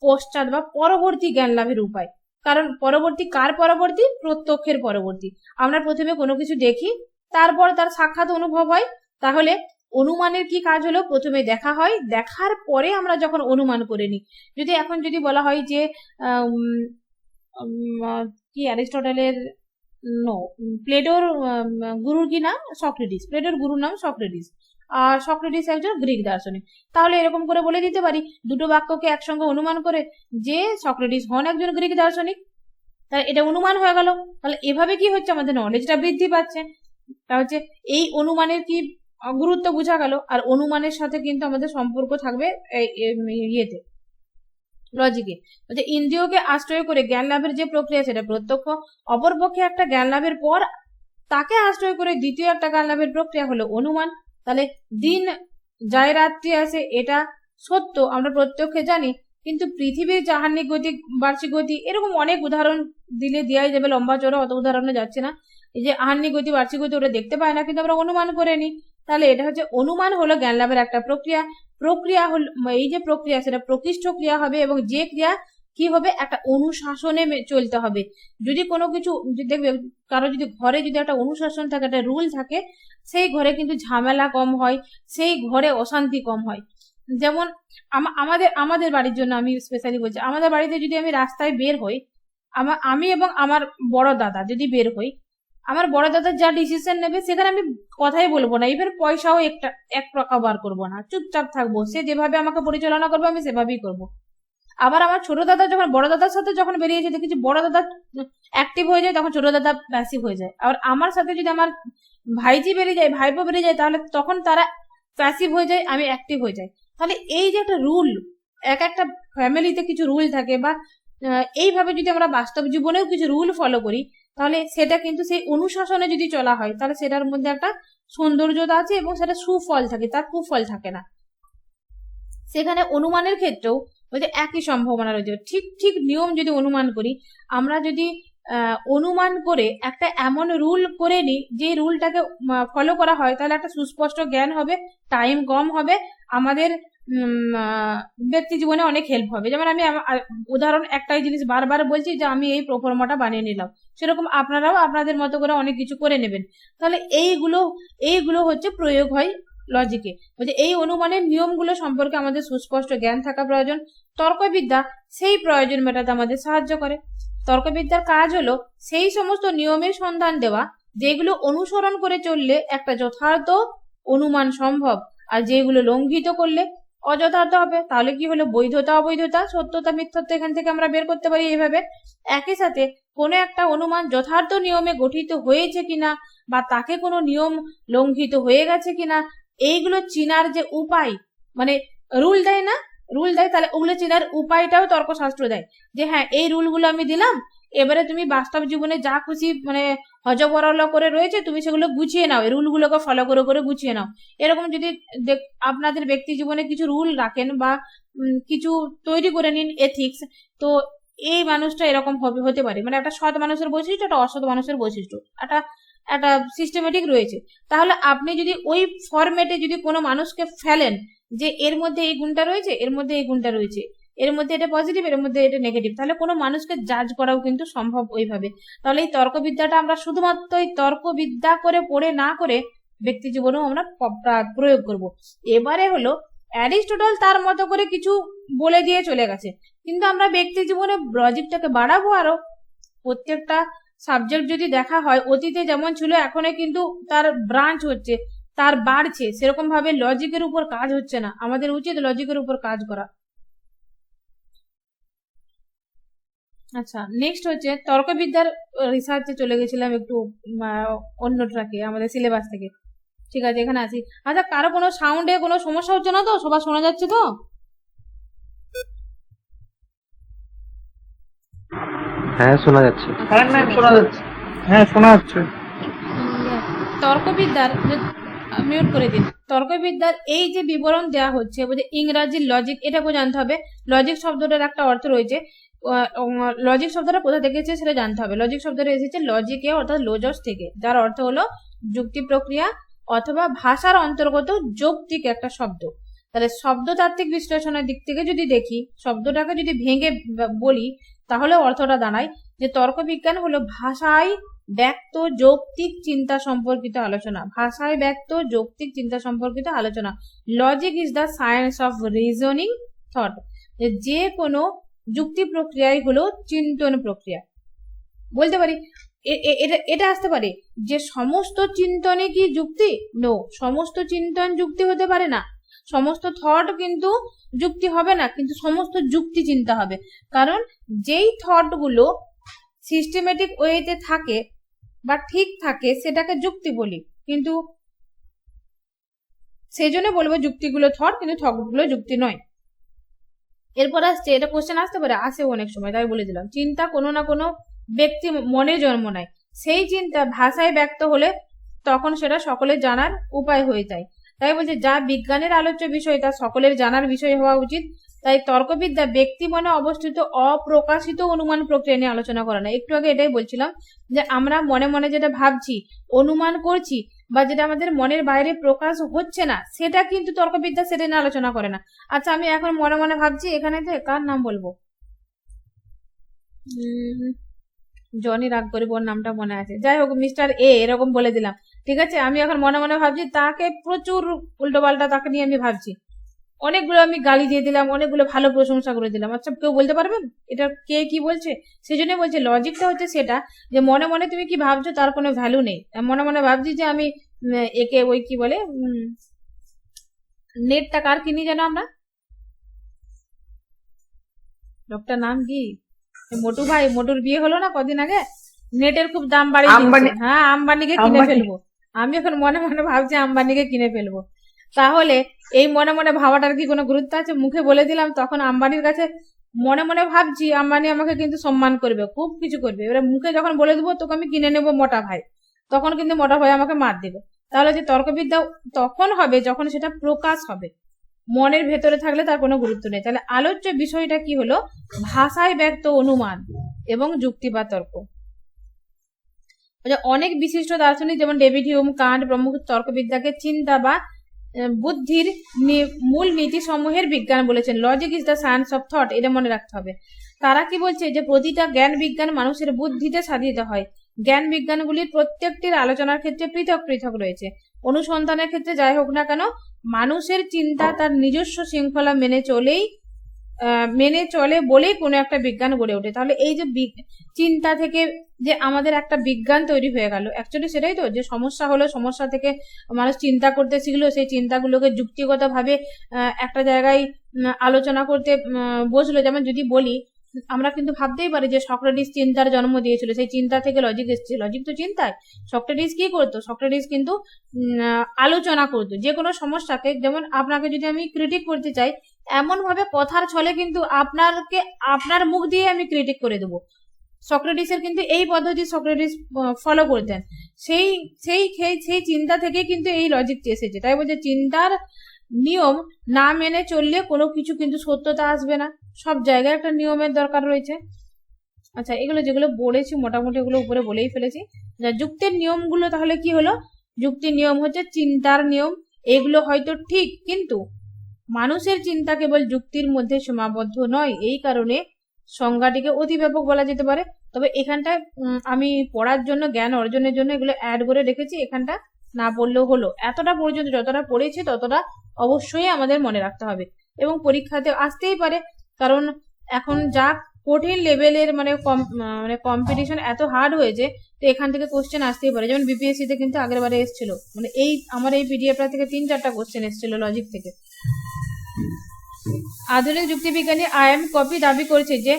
পশ্চাৎ বা পরবর্তী জ্ঞান লাভের উপায়। কারণ পরবর্তী কার পরবর্তী? প্রত্যক্ষের পরবর্তী। আমরা প্রথমে কোনো কিছু দেখি, তারপর তার সাক্ষাৎ অনুভব হয়। তাহলে অনুমানের কি কাজ হলো, প্রথমে দেখা হয়, দেখার পরে আমরা যখন অনুমান করে নিই। যদি বলা হয় যে কি অ্যারিস্টটলের প্লেটোর গুরুর কি নাম? সক্রেটিস। প্লেটোর গুরুর নাম সক্রেটিস, আর সক্রেটিস একজন গ্রিক দার্শনিক। তাহলে এরকম করে বলে দিতে পারি দুটো বাক্যকে একসঙ্গে অনুমান করে যে সক্রেটিস হন একজন গ্রিক দার্শনিক, তাহলে এটা অনুমান হয়ে গেল। তাহলে এভাবে কি হচ্ছে, আমাদের নলেজটা বৃদ্ধি পাচ্ছে। তা হচ্ছে এই অনুমানের কি গুরুত্ব বোঝা গেল, আর অনুমানের সাথে কিন্তু আমাদের সম্পর্ক থাকবে ইয়েতে, লজিকে। ইন্দ্রিয়কে আশ্রয় করে জ্ঞান লাভের যে প্রক্রিয়া সেটা প্রত্যক্ষ, অপরপক্ষে একটা জ্ঞান লাভের পর তাকে আশ্রয় করে দ্বিতীয় একটা জ্ঞান লাভের প্রক্রিয়া হলো অনুমান। তাহলে দিন যায় রাত্রি আসে, এটা সত্য, আমরা প্রত্যক্ষে জানি, কিন্তু পৃথিবীর জাহান্নিক গতি, বার্ষিক গতি, এরকম অনেক উদাহরণ দিলে দেওয়াই যাবে, লম্বা চড়া অত উদাহরণে যাচ্ছে না। এই যে আহান্নিক গতি, বার্ষিক গতি ওটা দেখতে পায় না, কিন্তু আমরা অনুমান করে নিই। তাহলে এটা হচ্ছে অনুমান হলো জ্ঞান লাভের একটা প্রক্রিয়া হল, এই যে প্রক্রিয়া সেটা প্রকৃষ্ট ক্রিয়া হবে, এবং যে ক্রিয়া কি হবে, একটা অনুশাসনে চলতে হবে। যদি কোনো কিছু দেখবে, কারো যদি ঘরে যদি একটা অনুশাসন থাকে, একটা রুল থাকে, সেই ঘরে কিন্তু ঝামেলা কম হয়, সেই ঘরে অশান্তি কম হয়। যেমন আমাদের বাড়ির জন্য আমি স্পেশালি বলছি, আমাদের বাড়িতে যদি আমি রাস্তায় বের হই, আমি এবং আমার বড় দাদা যদি বের হই, আমার বড় দাদা যা ডিসিশন নেবে সেখানে আমি কথাই বলবো না, ইভেন পয়সাও এক টাকা বার করবো না, চুপচাপ থাকবো। সে যেভাবে আমাকে পরিচালনা করবে আমি সেভাবেই করবো। আবার আমার ছোট দাদা যখন বড় দাদার সাথে যখন বেরিয়েছে দেখেছি বড় দাদা অ্যাক্টিভ হয়ে যায়, তখন ছোট দাদা প্যাসিভ হয়ে যায়। আর আমার সাথে যদি আমার ভাইজি বেরিয়ে যায়, ভাইপো বেরিয়ে যায়, তাহলে তখন তারা প্যাসিভ হয়ে যায়, আমি অ্যাক্টিভ হয়ে যাই। তাহলে এই যে একটা রুল, একটা ফ্যামিলিতে কিছু রুল থাকে, বা এইভাবে যদি আমরা বাস্তব জীবনেও কিছু রুল ফলো করি, তাহলে সেটা কিন্তু সেই অনুশাসনে যদি চলা হয়, তাহলে সেটার মধ্যে একটা সৌন্দর্যতা আছে এবং সেটা সুফল থাকে, তার কুফল থাকে না। সেখানে অনুমানের ক্ষেত্রেও ওই যে একই সম্ভাবনা রয়েছে। ঠিক ঠিক নিয়ম যদি অনুমান করি, আমরা যদি অনুমান করে একটা এমন রুল করে নিই যে রুলটাকে ফলো করা হয়, তাহলে একটা সুস্পষ্ট জ্ঞান হবে, টাইম কম হবে, আমাদের ব্যক্তি জীবনে অনেক হেল্প হবে। যেমন আমি উদাহরণ একটাই জিনিস বারবার বলছি যে আমি এই প্রোফর্মাটা বানিয়ে নিলাম, সেরকম আপনারাও আপনাদের মতো করে অনেক কিছু করে নেবেন। তাহলে এইগুলো হচ্ছে প্রয়োগ হয় লজিকে। বলছে এই অনুমানের নিয়মগুলো সম্পর্কে আমাদের সুস্পষ্ট জ্ঞান থাকা প্রয়োজন। তর্কবিদ্যা সেই প্রয়োজন মেটাতে আমাদের সাহায্য করে। তর্কবিদ্যার কাজ হলো সেই সমস্ত নিয়মের সন্ধান দেওয়া যেগুলো অনুসরণ করে চললে একটা যথার্থ অনুমান সম্ভব, আর যেগুলো লঙ্ঘিত করলে অযথার্থ হবে। তাহলে কি হলো, বৈধতা অবৈধতা, সত্যতা মিথ্যত্ব এখান থেকে আমরা বের করতে পারি এইভাবে। একই সাথে কোনো একটা অনুমান যথার্থ নিয়মে গঠিত হয়েছে কিনা, বা তাকে কোনো নিয়ম লঙ্ঘিত হয়ে গেছে কিনা, এইগুলো চিনার যে উপায়, মানে রুল দেয় না, রুল দেয়, তাহলে ওগুলো চিনার উপায়টাও তর্কশাস্ত্র দেয়। যে হ্যাঁ এই রুলগুলো আমি দিলাম, এবারে তুমি বাস্তব জীবনে যা খুশি মানে হজবরল করে রয়েছে তুমি সেগুলো গুছিয়ে নাও, এই রুলগুলোকে ফলো করে করে গুছিয়ে নাও। এরকম যদি আপনাদের ব্যক্তি জীবনে কিছু রুল রাখেন বা কিছু তৈরি করে নিন এথিক্স, তো এই মানুষটা এরকম হতে পারে, মানে একটা সৎ মানুষের বৈশিষ্ট্য, একটা অসৎ মানুষের বৈশিষ্ট্য, একটা সিস্টেমেটিক রয়েছে। তাহলে আপনি যদি ওই ফরম্যাটে যদি কোনো মানুষকে ফেলেন যে এর মধ্যে এই গুণটা রয়েছে, এর মধ্যে এই গুণটা রয়েছে, এর মধ্যে এটা পজিটিভ, এর মধ্যে এটা নেগেটিভ, তাহলে কোনো মানুষকে জাজ করাও কিন্তু সম্ভব ওইভাবে। তাহলে এই তর্কবিদ্যাটা আমরা শুধুমাত্র এই তর্কবিদ্যা করে পড়ে না করে ব্যক্তি জীবনেও আমরা প্রয়োগ করব। এবারে হলো অ্যারিস্টটল তার মতো করে কিছু বলে দিয়ে চলে গেছে, কিন্তু আমরা ব্যক্তি জীবনে লজিকটাকে বাড়াবো আরো। প্রত্যেকটা সাবজেক্ট যদি দেখা হয়, অতীতে যেমন ছিল এখনো কিন্তু তার ব্রাঞ্চ হচ্ছে, তার বাড়ছে, সেরকম ভাবে লজিকের উপর কাজ হচ্ছে না। আমাদের উচিত লজিকের উপর কাজ করা। আচ্ছা, নেক্সট হচ্ছে তর্কবিদ্যার রিসার্চে চলে গেছিলাম একটু অন্য ট্র্যাকে আমাদের সিলেবাস থেকে। ঠিক আছে, এখানে আসি। আচ্ছা, কারো কোনো সাউন্ডে কোনো সমস্যা হচ্ছে না তো? সবার শোনা যাচ্ছে তো? হ্যাঁ শোনা যাচ্ছে। হ্যাঁ ম্যাম শোনা যাচ্ছে। হ্যাঁ শোনা যাচ্ছে। তর্কবিদ্যার মিউট করে দিন। তর্কবিদ্যার এই যে বিবরণ দেওয়া হচ্ছে, বলছে ইংরাজির লজিক, এটাকে জানতে হবে। লজিক শব্দটার একটা অর্থ রয়েছে, লজিক শব্দটা কোথা থেকে এসেছে সেটা জানতে হবে। লজিক শব্দটা এসেছে লজিকে অর্থাৎ লোজস থেকে, যার অর্থ হলো যুক্তি প্রক্রিয়া অথবা ভাষার অন্তর্গত যৌক্তিক একটা শব্দ। তাহলে শব্দতাত্ত্বিক বিশ্লেষণের দিক থেকে যদি দেখি, শব্দটাকে যদি ভেঙে বলি, তাহলে অর্থটা দাঁড়ায় যে তর্কবিজ্ঞান হলো ভাষায় ব্যক্ত যৌক্তিক চিন্তা সম্পর্কিত আলোচনা। ভাষায় ব্যক্ত যৌক্তিক চিন্তা সম্পর্কিত আলোচনা। Logic is the science of reasoning thought. যে কোনো যুক্তি প্রক্রিয়াই হলো চিন্তন প্রক্রিয়া। বলতে পারি এটা আসতে পারে যে সমস্ত চিন্তনে কি যুক্তি? নো, সমস্ত চিন্তন যুক্তি হতে পারে না, সমস্ত থট কিন্তু যুক্তি হবে না, কিন্তু সমস্ত যুক্তি চিন্তা হবে। কারণ যেই থট গুলো সিস্টেমেটিক ওয়েতে থাকে বা ঠিক থাকে সেটাকে যুক্তি বলি, কিন্তু সেই জন্য বলবো যুক্তিগুলো থট, কিন্তু থটগুলো যুক্তি নয়। এরপর আসছে, এটা কোশ্চেন আসতে পারে, আসেও অনেক সময়, তাই বলে দিলাম। চিন্তা কোনো না কোনো ব্যক্তি মনে জন্ম নেয়, সেই চিন্তা ভাষায় ব্যক্ত হলে তখন সেটা সকলের জানার উপায় হয়ে যায়। তাই বলছে যা বিজ্ঞানের আলোচ্য বিষয় তা সকলের জানার বিষয় হওয়া উচিত। তাই তর্কবিদ্যা ব্যক্তি মনে অবস্থিত অপ্রকাশিত অনুমান প্রক্রিয়া নিয়ে আলোচনা করে না। একটু আগে এটাই বলছিলাম যে আমরা মনে মনে যেটা ভাবছি, অনুমান করছি, বা যেটা আমাদের মনের বাইরে প্রকাশ হচ্ছে না, সেটা কিন্তু তর্কবিদ্যা সেটা নিয়ে আলোচনা করে না। আচ্ছা, আমি এখন মনে মনে ভাবছি এখানে কার নাম বলবো, জনি রাগ করে ওর নামটা মনে আছে, যাই হোক মিস্টার এ এরকম বলে দিলাম, ঠিক আছে। আমি এখন মনে মনে ভাবছি, তাকে প্রচুর উল্টো পাল্টা তাকে নিয়ে আমি ভাবছি, অনেকগুলো আমি গালি দিয়ে দিলাম, অনেকগুলো ভালো প্রশংসা করে দিলাম। আচ্ছা, কেউ বলতে পারবেন এটা কে কি বলছে? সেই জন্য বলছে লজিকটা হচ্ছে সেটা যে মনে মনে তুমি কি ভাবছো তার কোনো ভ্যালু নেই। মনে মনে ভাবছি যে আমি একে ওই কি বলে নেটটা কার কিনি যেন আমরা, লোকটার নাম কি, মোটু ভাই, মোটুর বিয়ে হলো না কদিন আগে, নেটের খুব দাম বাড়িয়ে দিচ্ছে। হ্যাঁ, আম্বানিকে কিনে ফেলবো। আমি এখন মনে মনে ভাবছি আম্বানিকে কিনে ফেলবো। তাহলে এই মনে মনে ভাবাটার কি কোনো গুরুত্ব আছে? মুখে বলে দিলাম, তখন আম্বানির কাছে মনে মনে ভাবছি আম্বানি আমাকে কিন্তু সম্মান করবে, খুব কিছু করবে। এবারে মুখে যখন বলে দেবো তোকে আমি কিনে নেবো মোটা ভাই, তখন কিন্তু মোটা ভাই আমাকে মার দেবে। তাহলে যে তর্কবিদ্যা তখন হবে যখন সেটা প্রকাশ হবে, মনের ভেতরে থাকলে তার কোনো গুরুত্ব নেই। তাহলে আলোচ্য বিষয়টা কি হলো? ভাষায় ব্যক্ত অনুমান এবং যুক্তি বা তর্ক। অনেক বিশিষ্ট দার্শনিক যেমন ডেভিড হিউম, কান্ট প্রমুখ তর্কবিদ্যাকে চিন্তা বা বুদ্ধির মূল নীতি সমূহের বিজ্ঞান বলেছেন। Logic is the science of thought, এটা মনে রাখতে হবে। তারা কি বলছে যে প্রতিটা জ্ঞান বিজ্ঞান মানুষের বুদ্ধিতে সাধিত হয়। জ্ঞান বিজ্ঞানগুলির প্রত্যেকটির আলোচনার ক্ষেত্রে পৃথক পৃথক রয়েছে। অনুসন্ধানের ক্ষেত্রে যাই হোক না কেন, মানুষের চিন্তা তার নিজস্ব শৃঙ্খলা মেনে চলে বলেই কোনো একটা বিজ্ঞান গড়ে ওঠে। তাহলে এই যে চিন্তা থেকে যে আমাদের একটা বিজ্ঞান তৈরি হয়ে গেল, অ্যাকচুয়ালি সেটাই তো, যে সমস্যা হলো, সমস্যা থেকে মানুষ চিন্তা করতে শিখলো, সেই চিন্তাগুলোকে যুক্তিগতভাবে একটা জায়গায় আলোচনা করতে বসলো। যেমন যদি বলি, আমরা কিন্তু ভাবতেই পারি যে সক্রেটিস চিন্তার জন্ম দিয়েছিল, সেই চিন্তা থেকে লজিক এসেছে। লজিক তো চিন্তায়। সক্রেটিস কি করতো? সক্রেটিস কিন্তু আলোচনা করতো যে কোনো সমস্যাকে। যেমন আপনাকে যদি আমি ক্রিটিক করতে চাই, এমন ভাবে কথার ছলে কিন্তু আপনার মুখ দিয়ে আমি ক্রিটিক করে দেবো। সক্রেটিসের কিন্তু এই পদ্ধতি সক্রেটিস ফলো করতেন। সেই সেই সেই চিন্তা থেকে কিন্তু এই লজিকটি এসেছে। তাই বলছে চিন্তার নিয়ম না মেনে চললে কোনো কিছু কিন্তু সত্যতা আসবে না। সব জায়গায় একটা নিয়মের দরকার রয়েছে। আচ্ছা, এগুলো যেগুলো বলেছি মোটামুটি এগুলো উপরে বলেই ফেলেছি। যুক্তির নিয়মগুলো তাহলে কি হলো? যুক্তির নিয়ম হচ্ছে চিন্তার নিয়ম। এগুলো হয়তো ঠিক, কিন্তু মানুষের চিন্তা কেবল যুক্তির মধ্যে সীমাবদ্ধ নয়। এই কারণে সংজ্ঞাটিকে অতি ব্যাপক বলা যেতে পারে। তবে এখানটায় আমি পড়ার জন্য, জ্ঞান অর্জনের জন্য এগুলো অ্যাড করে রেখেছি। এখানটা না পড়লেও হলো। এতটা পর্যন্ত যতটা পড়েছি ততটা অবশ্যই আমাদের মনে রাখতে হবে, এবং পরীক্ষাতে আসতেই পারে। কারণ এখন যা কঠিন লেভেলের মানে কম্পিটিশন এত হার্ড হয়েছে, তো এখান থেকে কোশ্চেন আসতেই পারে। যেমন বিপিএসসি তে কিন্তু আগের বারে এসেছিল, মানে এই আমার এই পিডিএফটা থেকে 3-4টা কোশ্চেন এসেছিল লজিক থেকে। আধুনিক যুক্তিবিজ্ঞানী আই.এম. কপি দাবি করেছে যে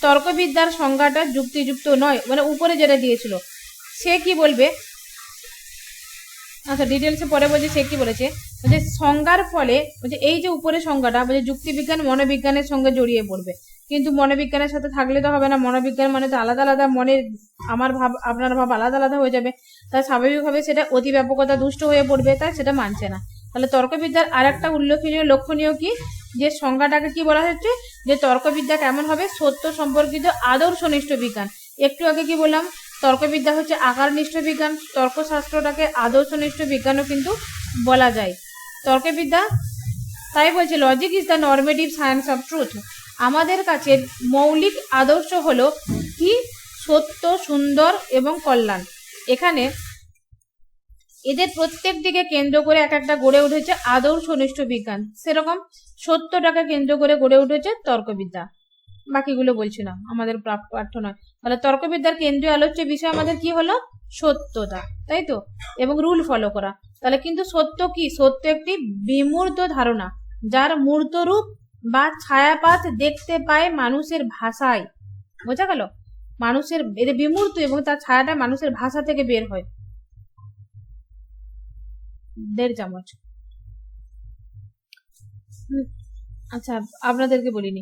তর্কবিদ্যার সংজ্ঞাটা যুক্তিযুক্ত নয়, মানে উপরে যেটা দিয়েছিল। সে কি বলবে, আচ্ছা ডিটেলসে পরে বলছে সে কি বলেছে। যে সংজ্ঞার ফলে এই যে উপরে সংজ্ঞাটা যুক্তিবিজ্ঞান মনোবিজ্ঞানের সঙ্গে জড়িয়ে পড়বে, কিন্তু মনোবিজ্ঞানের সাথে থাকলে তো হবে না। মনোবিজ্ঞান মানে তো আলাদা আলাদা, মনের আমার ভাব আপনার ভাব আলাদা আলাদা হয়ে যাবে। তাই স্বাভাবিকভাবে সেটা অতি ব্যাপকতা দুষ্ট হয়ে পড়বে, তাই সেটা মানছে না। তাহলে তর্কবিদ্যার আর একটা উল্লেখনীয় লক্ষণীয় কি, যে সংজ্ঞাটাকে কি বলা হচ্ছে, যে তর্কবিদ্যা কেমন হবে? সত্য সম্পর্কিত আদর্শনিষ্ঠ বিজ্ঞান। একটু আগে কি বললাম, তর্কবিদ্যা হচ্ছে আকারনিষ্ঠ বিজ্ঞান, তর্কশাস্ত্রটাকে আদর্শনিষ্ঠ বিজ্ঞানও কিন্তু বলা যায়। তর্কবিদ্যা তাই বলছে logic is the normative science of truth. আমাদের কাছে মৌলিক আদর্শ হলো কি? সত্য, সুন্দর এবং কল্যাণ। এখানে এদের প্রত্যেকটিকে কেন্দ্র করে এক একটা গড়ে উঠেছে আদর্শনিষ্ঠ বিজ্ঞান। সেরকম সত্যটাকে কেন্দ্র করে গড়ে উঠেছে তর্কবিদ্যা। বাকিগুলো বলছি না, আমাদের পাঠ্য নয়। তাহলে তর্কবিদ্যার কেন্দ্রীয় আলোচ্য বিষয় আমাদের কি হলো? সত্যতা, তাই তো, এবং রুল ফলো করা। তাহলে কিন্তু সত্য কি? সত্য একটি বিমূর্ত ধারণা, যার মূর্ত রূপ বা ছায়াপাত দেখতে পায় মানুষের ভাষায়। বোঝা গেল? মানুষের এর বিমূর্ত এবং তার ছায়াটা মানুষের ভাষা থেকে বের হয়। 1.5 চামচ। আচ্ছা, আপনাদেরকে বলিনি,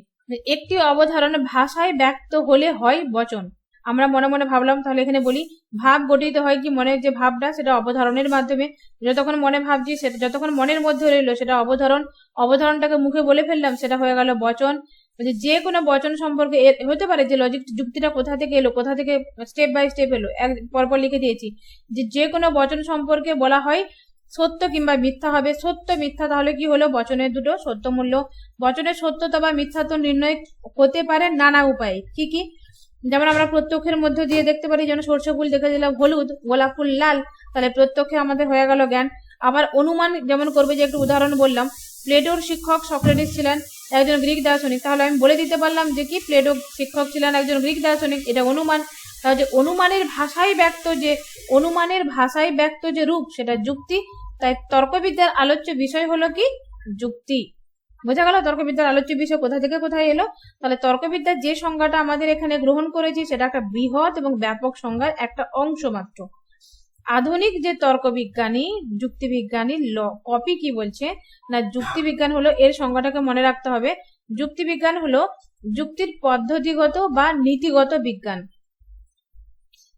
একটি অবধারণা ভাষায় ব্যক্ত হলে হয় বচন। আমরা মনে মনে ভাবলাম, তাহলে এখানে বলি ভাব গঠিত হয় কি? মনের যে ভাবটা সেটা অবধারণের মাধ্যমে। যতক্ষণ মনে ভাবছি সেটা যতক্ষণ মনের মধ্যে রইলো সেটা অবধারণ। অবধারণটাকে মুখে বলে ফেললাম, সেটা হয়ে গেল বচন। যে কোনো বচন সম্পর্কে হতে পারে যে লজিক যুক্তিটা কোথা থেকে এলো, কোথা থেকে স্টেপ বাই স্টেপ এলো, পরপর লিখে দিয়েছি। যে কোনো বচন সম্পর্কে বলা হয় সত্য কিংবা মিথ্যা হবে। সত্য মিথ্যা তাহলে কি হলো? বচনের দুটো সত্য মূল্য। বচনের সত্যতা বা মিথ্যাত্ব নির্ণয় হতে পারে নানা উপায়ে। কি কি? যেমন আমরা প্রত্যক্ষের মধ্যে দিয়ে দেখতে পারি, যেমন সরষে ফুল দেখে দিলাম হলুদ, গোলাপ ফুল লাল, তাহলে প্রত্যক্ষে আমাদের হয়ে গেল জ্ঞান। আবার অনুমান যেমন করবে, যে একটু উদাহরণ বললাম, প্লেটোর শিক্ষক সক্রেটিস ছিলেন একজন গ্রিক দার্শনিক, তাহলে আমি বলে দিতে পারলাম যে কি প্লেটো শিক্ষক ছিলেন একজন গ্রিক দার্শনিক, এটা অনুমান। তাহলে অনুমানের ভাষায় ব্যক্ত যে রূপ সেটা যুক্তি। তাই তর্কবিদ্যার আলোচ্য বিষয় হলো কি যুক্তি। বোঝা গেল তর্কবিদ্যার আলোচ্য বিষয় কোথা থেকে কোথায় এলো। তাহলে তর্কবিদ্যার যে সংজ্ঞাটা আমাদের এখানে গ্রহণ করেছি সেটা একটা বৃহৎ এবং ব্যাপক সংজ্ঞার একটা অংশ মাত্র। আধুনিক যে তর্কবিজ্ঞানী যুক্তিবিজ্ঞানী কপি কি বলছে না, যুক্তিবিজ্ঞান হলো, এর সংজ্ঞাটাকে মনে রাখতে হবে, যুক্তিবিজ্ঞান হলো যুক্তির পদ্ধতিগত বা নীতিগত বিজ্ঞান,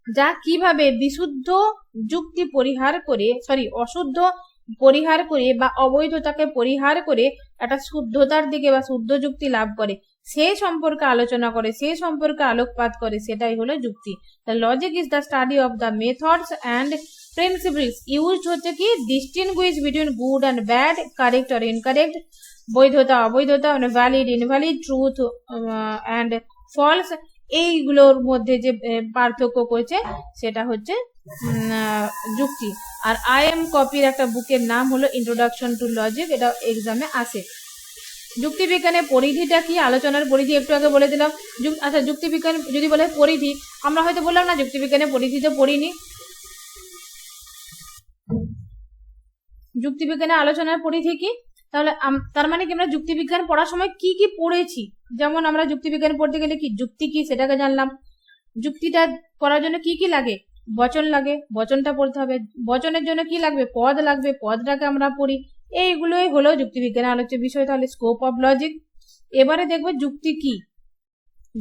যা কিভাবে বিশুদ্ধ যুক্তি অশুদ্ধ পরিহার করে বা অবৈধতাকে পরিহার করে একটা শুদ্ধতার দিকে বা শুদ্ধ যুক্তি লাভ করে সে সম্পর্কে আলোচনা করে, সে সম্পর্কে আলোকপাত করে, সেটাই হলো যুক্তি। The logic is the study of the methods and principles used হচ্ছে কি distinguish between good and bad, correct or incorrect, বৈধতা অবৈধতা, মানে valid invalid, truth and false, এইগুলোর মধ্যে যে পার্থক্য করছে সেটা হচ্ছে যুক্তি। আর IM কপির একটা বুকের নাম হলো ইন্ট্রোডাকশন টু লজিক, এটা এক্সামে আসে। যুক্তিবিজ্ঞানের পরিধিটা কি, আলোচনার পরিধি একটু আগে বলে দিলাম। আচ্ছা, যুক্তিবিজ্ঞান যদি বলে পরিধি, আমরা হয়তো বললাম না যুক্তিবিজ্ঞানের পরিধিতে পড়িনি, যুক্তিবিজ্ঞানের আলোচনার পরিধি কি, তাহলে তার মানে কি আমরা যুক্তিবিজ্ঞান পড়ার সময় কি কি পড়েছি। যেমন আমরা যুক্তিবিজ্ঞান পড়তে গেলে কি যুক্তি কি সেটাকে জানলাম, যুক্তিটা করার জন্য কি কি লাগে, বচন লাগে, বচনটা পড়তে হবে, বচনের জন্য কি লাগবে, পদ লাগবে, পদটাকে আমরা পড়ি, এইগুলোই হলো যুক্তিবিজ্ঞানের আলোচ্য বিষয়। তাহলে স্কোপ অফ লজিক। এবারে দেখবো যুক্তি কি।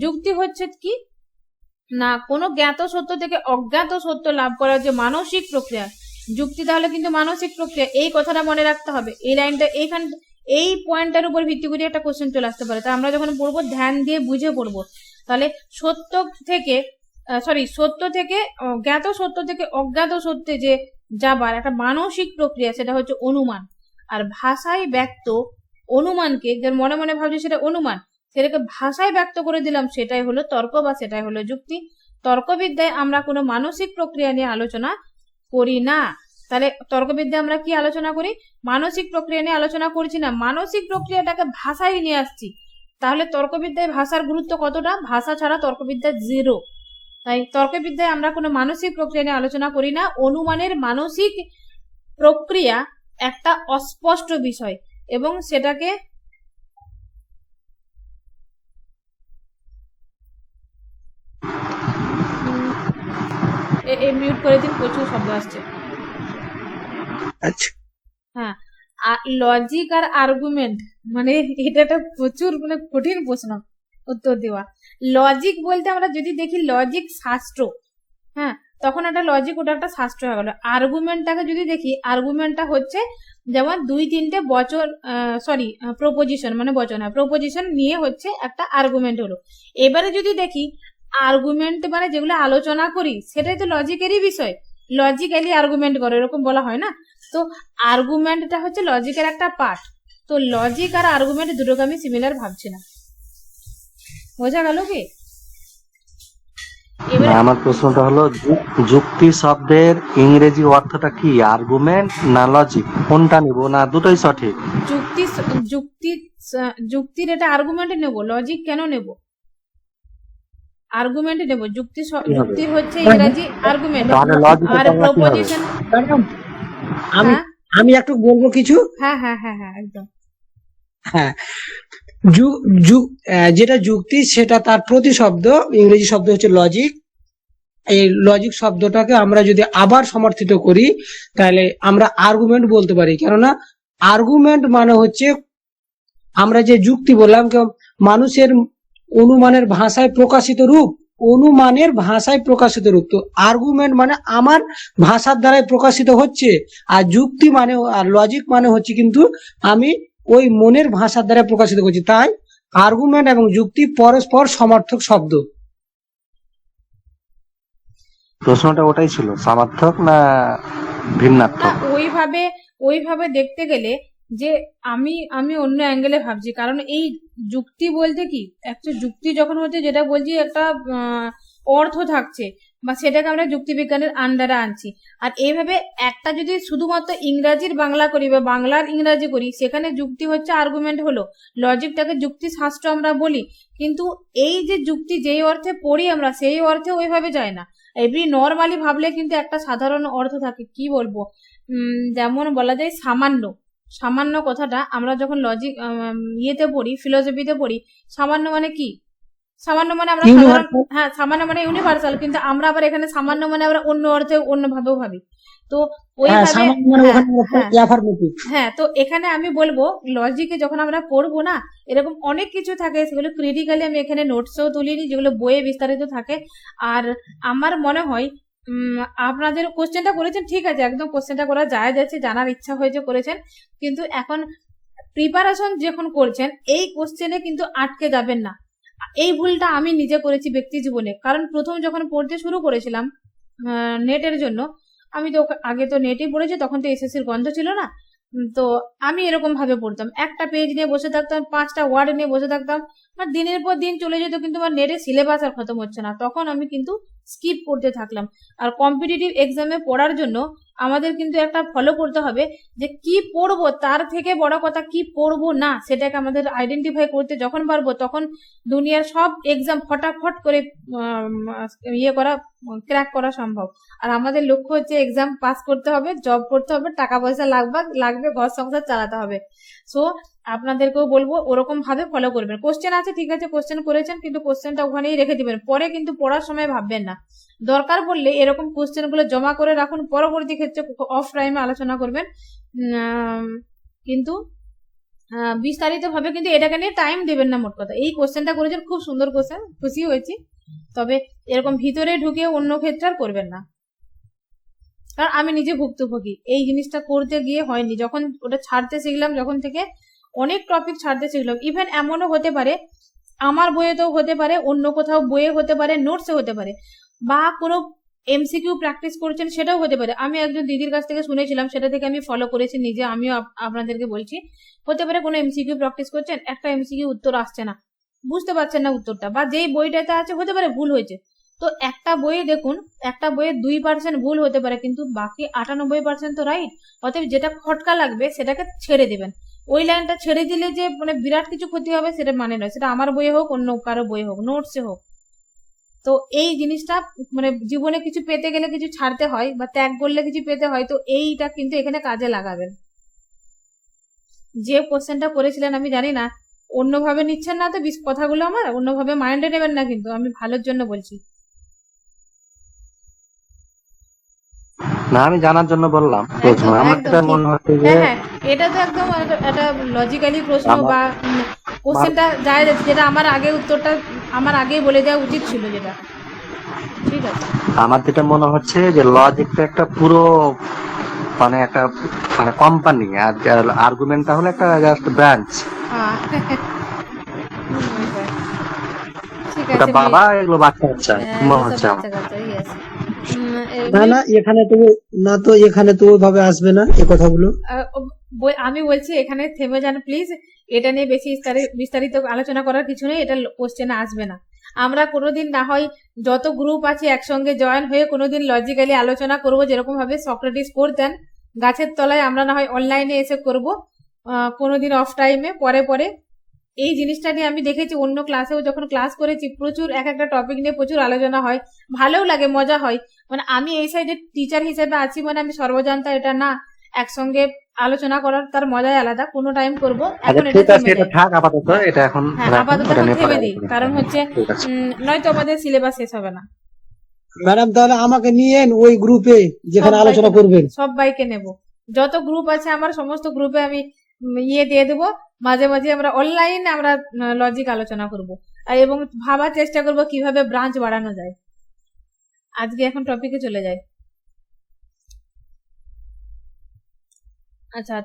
যুক্তি হচ্ছে কি না কোনো জ্ঞাত সত্য থেকে অজ্ঞাত সত্য লাভ করার যে মানসিক প্রক্রিয়া, যুক্তি তাহলে কিন্তু মানসিক প্রক্রিয়া, এই কথাটা মনে রাখতে হবে। এই লাইনটা এই পয়েন্টটার উপর ভিত্তি করে একটা কোশ্চেন চলে আসতে পারে, তা আমরা যখন পড়বো ধ্যান দিয়ে বুঝে পড়বো। তাহলে সত্য থেকে জ্ঞাত সত্য থেকে অজ্ঞাত সত্যে যে যাবার একটা মানসিক প্রক্রিয়া, সেটা হচ্ছে অনুমান। আর ভাষায় ব্যক্ত অনুমানকে, যার মনে মনে ভাবছি সেটা অনুমান, সেটাকে ভাষায় ব্যক্ত করে দিলাম, সেটাই হলো তর্ক বা সেটাই হলো যুক্তি। তর্কবিদ্যায় আমরা কোনো মানসিক প্রক্রিয়া নিয়ে আলোচনা করি না। তাহলে তর্কবিদ্যায় আমরা কি আলোচনা করি, মানসিক প্রক্রিয়া নিয়ে আলোচনা করছি না, মানসিক প্রক্রিয়াটাকে ভাষায় নিয়ে আসছি। তাহলে তর্কবিদ্যায় ভাষার গুরুত্ব কতটা, ভাষা ছাড়া তর্কবিদ্যা জিরো। তাই তর্কবিদ্যায় আমরা কোনো মানসিক প্রক্রিয়া নিয়ে আলোচনা করি না। অনুমানের মানসিক প্রক্রিয়া একটা অস্পষ্ট বিষয় এবং সেটাকে মিউট করে দিন, প্রচুর শব্দ আসছে। আচ্ছা, হ্যাঁ, লজিক আর আর্গুমেন্ট, মানে এটা একটা প্রচুর মানে কঠিন প্রশ্ন উত্তর দেওয়া। লজিক বলতে আমরা যদি দেখি লজিক শাস্ত্র, হ্যাঁ, তখন একটা লজিক, ওটা একটা শাস্ত্র হয়ে গেল। আর্গুমেন্টটাকে যদি দেখি, আর্গুমেন্টটা হচ্ছে যেমন 2-3টে বচন, প্রপোজিশন, মানে বচন, প্রপোজিশন নিয়ে হচ্ছে একটা আর্গুমেন্ট হলো। এবারে যদি দেখি আর্গুমেন্ট মানে যেগুলো আলোচনা করি সেটাই তো লজিকেরই বিষয়, লজিক্যালি আর্গুমেন্ট করো এরকম বলা হয় না। তো আর্গুমেন্টটা হচ্ছে লজিকের একটা পার্ট। তো লজিক আর আর্গুমেন্ট দুটোকে আমি সিমিলার ভাবছি না। বোঝা গেল কি? এবারে আমার প্রশ্নটা হলো যুক্তি শব্দের ইংরেজি অর্থটা কি, আর্গুমেন্ট না লজিক, কোনটা নিব, না দুটোই সঠিক? যুক্তির এটা আর্গুমেন্ট নেব, লজিক কেন নেব? আর্গুমেন্ট নেব। যুক্তি হচ্ছে ইংরেজি আর্গুমেন্ট, আর প্রপোজিশন। আমি একটু বলবো কিছু। হ্যাঁ হ্যাঁ হ্যাঁ হ্যাঁ একদম। হ্যাঁ, যেটা যুক্তি সেটা তার প্রতিশব্দ, ইংরেজি শব্দ হচ্ছে লজিক। এই লজিক শব্দটাকে আমরা যদি আবার সমর্থিত করি তাহলে আমরা আর্গুমেন্ট বলতে পারি। কেননা আর্গুমেন্ট মানে হচ্ছে আমরা যে যুক্তি বললাম, মানুষের অনুমানের ভাষায় প্রকাশিত রূপ, অনুমানের ভাষায় প্রকাশিত রূপ। তো আর্গুমেন্ট মানে আমার ভাষার দ্বারাই প্রকাশিত হচ্ছে, আর যুক্তি মানে আর লজিক মানে হচ্ছে কিন্তু আমি ওই মনের ভাষার দ্বারা প্রকাশিত করছি। তাই আর্গুমেন্ট এবং যুক্তি পরস্পর সমর্থক শব্দ। প্রশ্নটা ওটাই ছিল, সমার্থক না ভিন্নার্থক? ওইভাবে দেখতে গেলে যে আমি অন্য অ্যাঙ্গেলে ভাবছি, কারণ এই যুক্তি বলতে কি একটা যুক্তি যখন হচ্ছে, যেটা বলছি একটা অর্থ থাকছে, বা সেটাকে আমরা যুক্তিবিজ্ঞানের আন্ডারে আনছি। আর এইভাবে একটা যদি শুধুমাত্র ইংরাজির বাংলা করি বা বাংলার ইংরাজি করি, সেখানে যুক্তি হচ্ছে আর্গুমেন্ট হলো, লজিকটাকে যুক্তি শাস্ত্র আমরা বলি, কিন্তু এই যে যুক্তি যেই অর্থে পড়ি আমরা সেই অর্থে ওইভাবে যায় না। এমনি নর্মালি ভাবলে কিন্তু একটা সাধারণ অর্থ থাকে, কি বলবো, যেমন বলা যায় সামান্য। সামান্য কথাটা আমরা যখন লজিক ইয়েতে পড়ি, ফিলোসফিতে পড়ি, সামান্য মানে কি? সামান্য মানে আমরা সাধারণ, ইউনিভার্সাল। হ্যাঁ সামান্য মানে ইউনিভার্সাল, কিন্তু আমরা আবার এখানে সামান্য মানে আমরা অন্য অর্থে অন্যভাবেও ভাবি। তো হ্যাঁ, ওইভাবে, সামান্য মানে হ্যাঁ ওখানে হ্যাঁ অ্যাফার্মেটিভ। হ্যাঁ, তো এখানে আমি বলবো লজিকে যখন আমরা পড়বো না, এরকম অনেক কিছু থাকে, সেগুলো ক্রিটিক্যালি আমি এখানে নোটসেও তুলিনি, যেগুলো বইয়ে বিস্তারিত থাকে। আর আমার মনে হয় আপনাদের কোশ্চেনটা করেছেন ঠিক আছে, একদম কোশ্চেনটা করা যায় যাচ্ছে, জানার ইচ্ছা হয়েছে করেছেন, কিন্তু এখন প্রিপারেশন যখন করছেন এই কোশ্চেনে কিন্তু আটকে যাবেন না। এই ভুলটা আমি নিজে করেছি ব্যক্তি জীবনে, কারণ প্রথম যখন পড়তে শুরু করেছিলাম নেটের জন্য, আমি তো আগে তো নেটেই পড়েছি, তখন তো এসএসসির গন্ধ ছিল না। তো আমি এরকম ভাবে পড়তাম, একটা পেজ নিয়ে বসে থাকতাম, 5টা ওয়ার্ড নিয়ে বসে থাকতাম, আমার দিনের পর দিন চলে যেত, কিন্তু আমার নেটের সিলেবাস আর খতম হচ্ছে না, তখন আমি কিন্তু স্কিপ করতে থাকলাম। আর কম্পিটিটিভ এক্সামে পড়ার জন্য আমাদের কিন্তু একটা ফলো করতে হবে, যে কি পড়বো, তার থেকে বড় কথা কি পড়বো না সেটাকে আমাদের আইডেন্টিফাই করতে যখন পারবো, তখন দুনিয়ার সব এক্সাম ফটাফট করে ইয়ে করা, ক্র্যাক করা সম্ভব। আর আমাদের লক্ষ্য হচ্ছে এক্সাম পাস করতে হবে, জব করতে হবে, টাকা পয়সা লাগবে, ঘর সংসার চালাতে হবে। সো আপনাদেরকেও বলবো ওরকম ভাবে ফলো করবেন। কোশ্চেন আছে ঠিক আছে, কোশ্চেন করেছেন, কিন্তু কোশ্চেনটা ওখানেই রেখে দিবেন, পরে কিন্তু পড়ার সময় ভাববেন না। দরকার পড়লে এরকম কোশ্চেন গুলো জমা করে রাখুন, পরবর্তী ক্ষেত্রে অফ টাইমে আলোচনা করবেন। কিন্তু বিস্তারিত ভাবে কিন্তু এটাকে নিয়ে টাইম দেবেন না। মোট কথা, এই কোশ্চেনটা করেছেন, খুব সুন্দর কোশ্চেন, খুশি হয়েছি, তবে এরকম ভিতরে ঢুকে অন্য ক্ষেত্রে আর করবেন না, কারণ আমি নিজে ভুক্তভোগী, এই জিনিসটা করতে গিয়ে হয়নি। যখন ওটা ছাড়তে শিখলাম, যখন থেকে অনেক টপিক ছাড়তে শিখলাম, ইভেন এমনও হতে পারে আমার বইয়েতেও হতে পারে, অন্য কোথাও বইয়ে হতে পারে, নোটসে হতে পারে, বা কোনো এমসিকিউ প্র্যাকটিস করছেন সেটাও হতে পারে। আমি একজন দিদির কাছ থেকে শুনেছিলাম, সেটা থেকে আমি ফলো করেছি নিজে, আমিও আপনাদেরকে বলছি। হতে পারে কোনো এমসিকিউ প্র্যাকটিস করছেন, একটা এমসিকিউ উত্তর আসছে না, বুঝতে পারছেন না উত্তরটা, বা যেই বইটাতে আছে হতে পারে ভুল হয়েছে। তো একটা বইয়ে দেখুন, একটা বইয়ে 2% ভুল হতে পারে, কিন্তু বাকি 98% তো রাইট। অতএব যেটা খটকা লাগবে সেটাকে ছেড়ে দেবেন। ওই লাইনটা ছেড়ে দিলে যে মানে বিরাট কিছু ক্ষতি হবে সেটা মানে নয়, সেটা আমার বইয়ে হোক, অন্য কারো বইয়ে হোক, নোটসে হোক। তো এই জিনিসটা মানে জীবনে কিছু পেতে গেলে কিছু ছাড়তে হয়, বা ত্যাগ করলে কিছু পেতে হয়, তো এইটা কিন্তু এখানে কাজে লাগাবেন। যে কোশ্চেনটা করেছিলেন আমি জানি না, অন্যভাবে নিচ্ছেন না তো কথাগুলো, আমার অন্যভাবে মাইন্ডে নেবেন না, কিন্তু আমি ভালোর জন্য বলছি। না, আমি জানার জন্য বললাম প্রশ্ন। একদম আমার একদম যেটা ঠিক। মনে হচ্ছে যে হ্যাঁ হ্যাঁ, এটা তো একদম একটা লজিক্যালি প্রশ্ন, আমার বা কোশ্চেনটা যায় যেটা আমার আগে উত্তরটা আমার আগেই বলে দেওয়া উচিত ছিল, যেটা ঠিক আছে। আমার যেটা মনে হচ্ছে যে লজিকটা একটা পুরো মানে একটা মানে কোম্পানি, আর আর্গুমেন্টটা হলো একটা জাস্ট ব্রাঞ্চ। হ্যাঁ ঠিক ওটা আছে, বাবা, এগুলো বাচ্চা বাচ্চা মনে এগুলো সব হচ্ছে আমার। বাচ্চা কাচ্চা, ইয়েস। না না, এখানে তো না, তো এখানে তো ওইভাবে আসবে না এই কথাগুলো। আমি বলছি এখানে থেমে যান প্লিজ, এটা নিয়ে বেশি বিস্তারিত আলোচনা করার কিছু নেই, এটা কোশ্চেনে আসবে না। আমরা কোনোদিন না হয় যত গ্রুপ আছে একসঙ্গে জয়েন হয়ে কোনোদিন লজিক্যালি আলোচনা করব, যেরকম ভাবে সক্রেটিস করতেন গাছের তলায়, আমরা না হয় অনলাইনে এসে করব কোনোদিন অফ টাইমে, পরে পরে। এই জিনিসটা নিয়ে আমি দেখেছি অন্য ক্লাসেও যখন ক্লাস করেছি, প্রচুর এক একটা টপিক নিয়ে প্রচুর আলোচনা হয়, ভালোও লাগে, মজা হয়। মানে আমি এই সাইডে টিচার হিসেবে আছি, মানে আমি সর্বজান্তা এটা না, একসঙ্গে আলোচনা করার তার মজাই আলাদা। কোনো টাইম করব, আচ্ছা এখন এটা ঠিক আছে, থেমে এটা যায়। থাক আপাতত, হ্যাঁ এটা এখন হ্যাঁ, রাখুন, আপাতত এটা এখন নিয়ে পরে থেমে দিই, আলোচনা কারণ করবো। হচ্ছে ঠিক আছে। নয়তো আমাদের সিলেবাস শেষ হবে না। ম্যাডাম, তাহলে আমাকে নিয়েন ওই গ্রুপে যেখানে আলোচনা করবেন। সবাইকে নেব, যত গ্রুপ আছে আমার সমস্ত গ্রুপে আমি ইয়ে দিয়ে দেবো। মাঝে মাঝে আমরা অনলাইনে আমরা লজিক আলোচনা করব, আর এবং ভাবার চেষ্টা করব কিভাবে ব্রাঞ্চ বাড়ানো যায়। আজকে এখন টপিকে চলে যায়। আচ্ছা,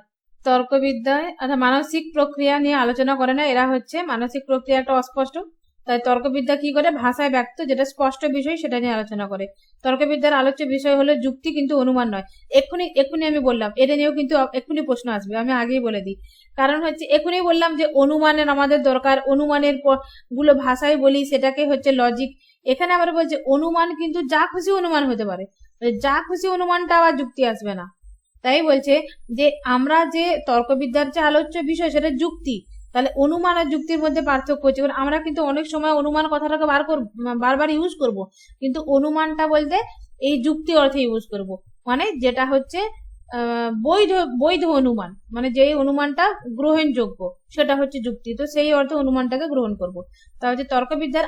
তর্কবিদ্যায়, আচ্ছা মানসিক প্রক্রিয়া নিয়ে আলোচনা করে না, এরা হচ্ছে মানসিক প্রক্রিয়া একটা অস্পষ্ট, তাই তর্কবিদ্যা কি করে, ভাষায় ব্যক্ত যেটা স্পষ্ট বিষয় সেটা নিয়ে আলোচনা করে। তর্কবিদ্যার আলোচ্য বিষয় হলো যুক্তি, কিন্তু অনুমান নয়। এক্ষুনি আমি বললাম, এটা নিয়েও কিন্তু এক্ষুনি প্রশ্ন আসবে, আমি আগেই বলে দিই। কারণ হচ্ছে এক্ষুনি বললাম যে অনুমানের আমাদের দরকার, অনুমানের গুলো ভাষায় বলি, সেটাকে হচ্ছে লজিক। এখানে আবার বলছে অনুমান কিন্তু যা খুশি অনুমান হতে পারে, যা খুশি অনুমানটা আবার যুক্তি আসবে না। তাই বলছে যে আমরা যে তর্কবিদ্যার যে আলোচ্য বিষয় সেটা যুক্তি, তাহলে অনুমান আর যুক্তির মধ্যে পার্থক্য হচ্ছে। আমরা কিন্তু অনেক সময় অনুমান কথাটাকে বারবার ইউজ করব, কিন্তু অনুমানটা বলতে এই যুক্তি অর্থে ইউজ করব, মানে যেটা হচ্ছে বৈধ বৈধ অনুমান, মানে যেই অনুমানটা গ্রহণযোগ্য সেটা হচ্ছে যুক্তি। তো সেই অর্থে অনুমানটাকে গ্রহণ করব। তা হচ্ছে তর্কবিদ্যার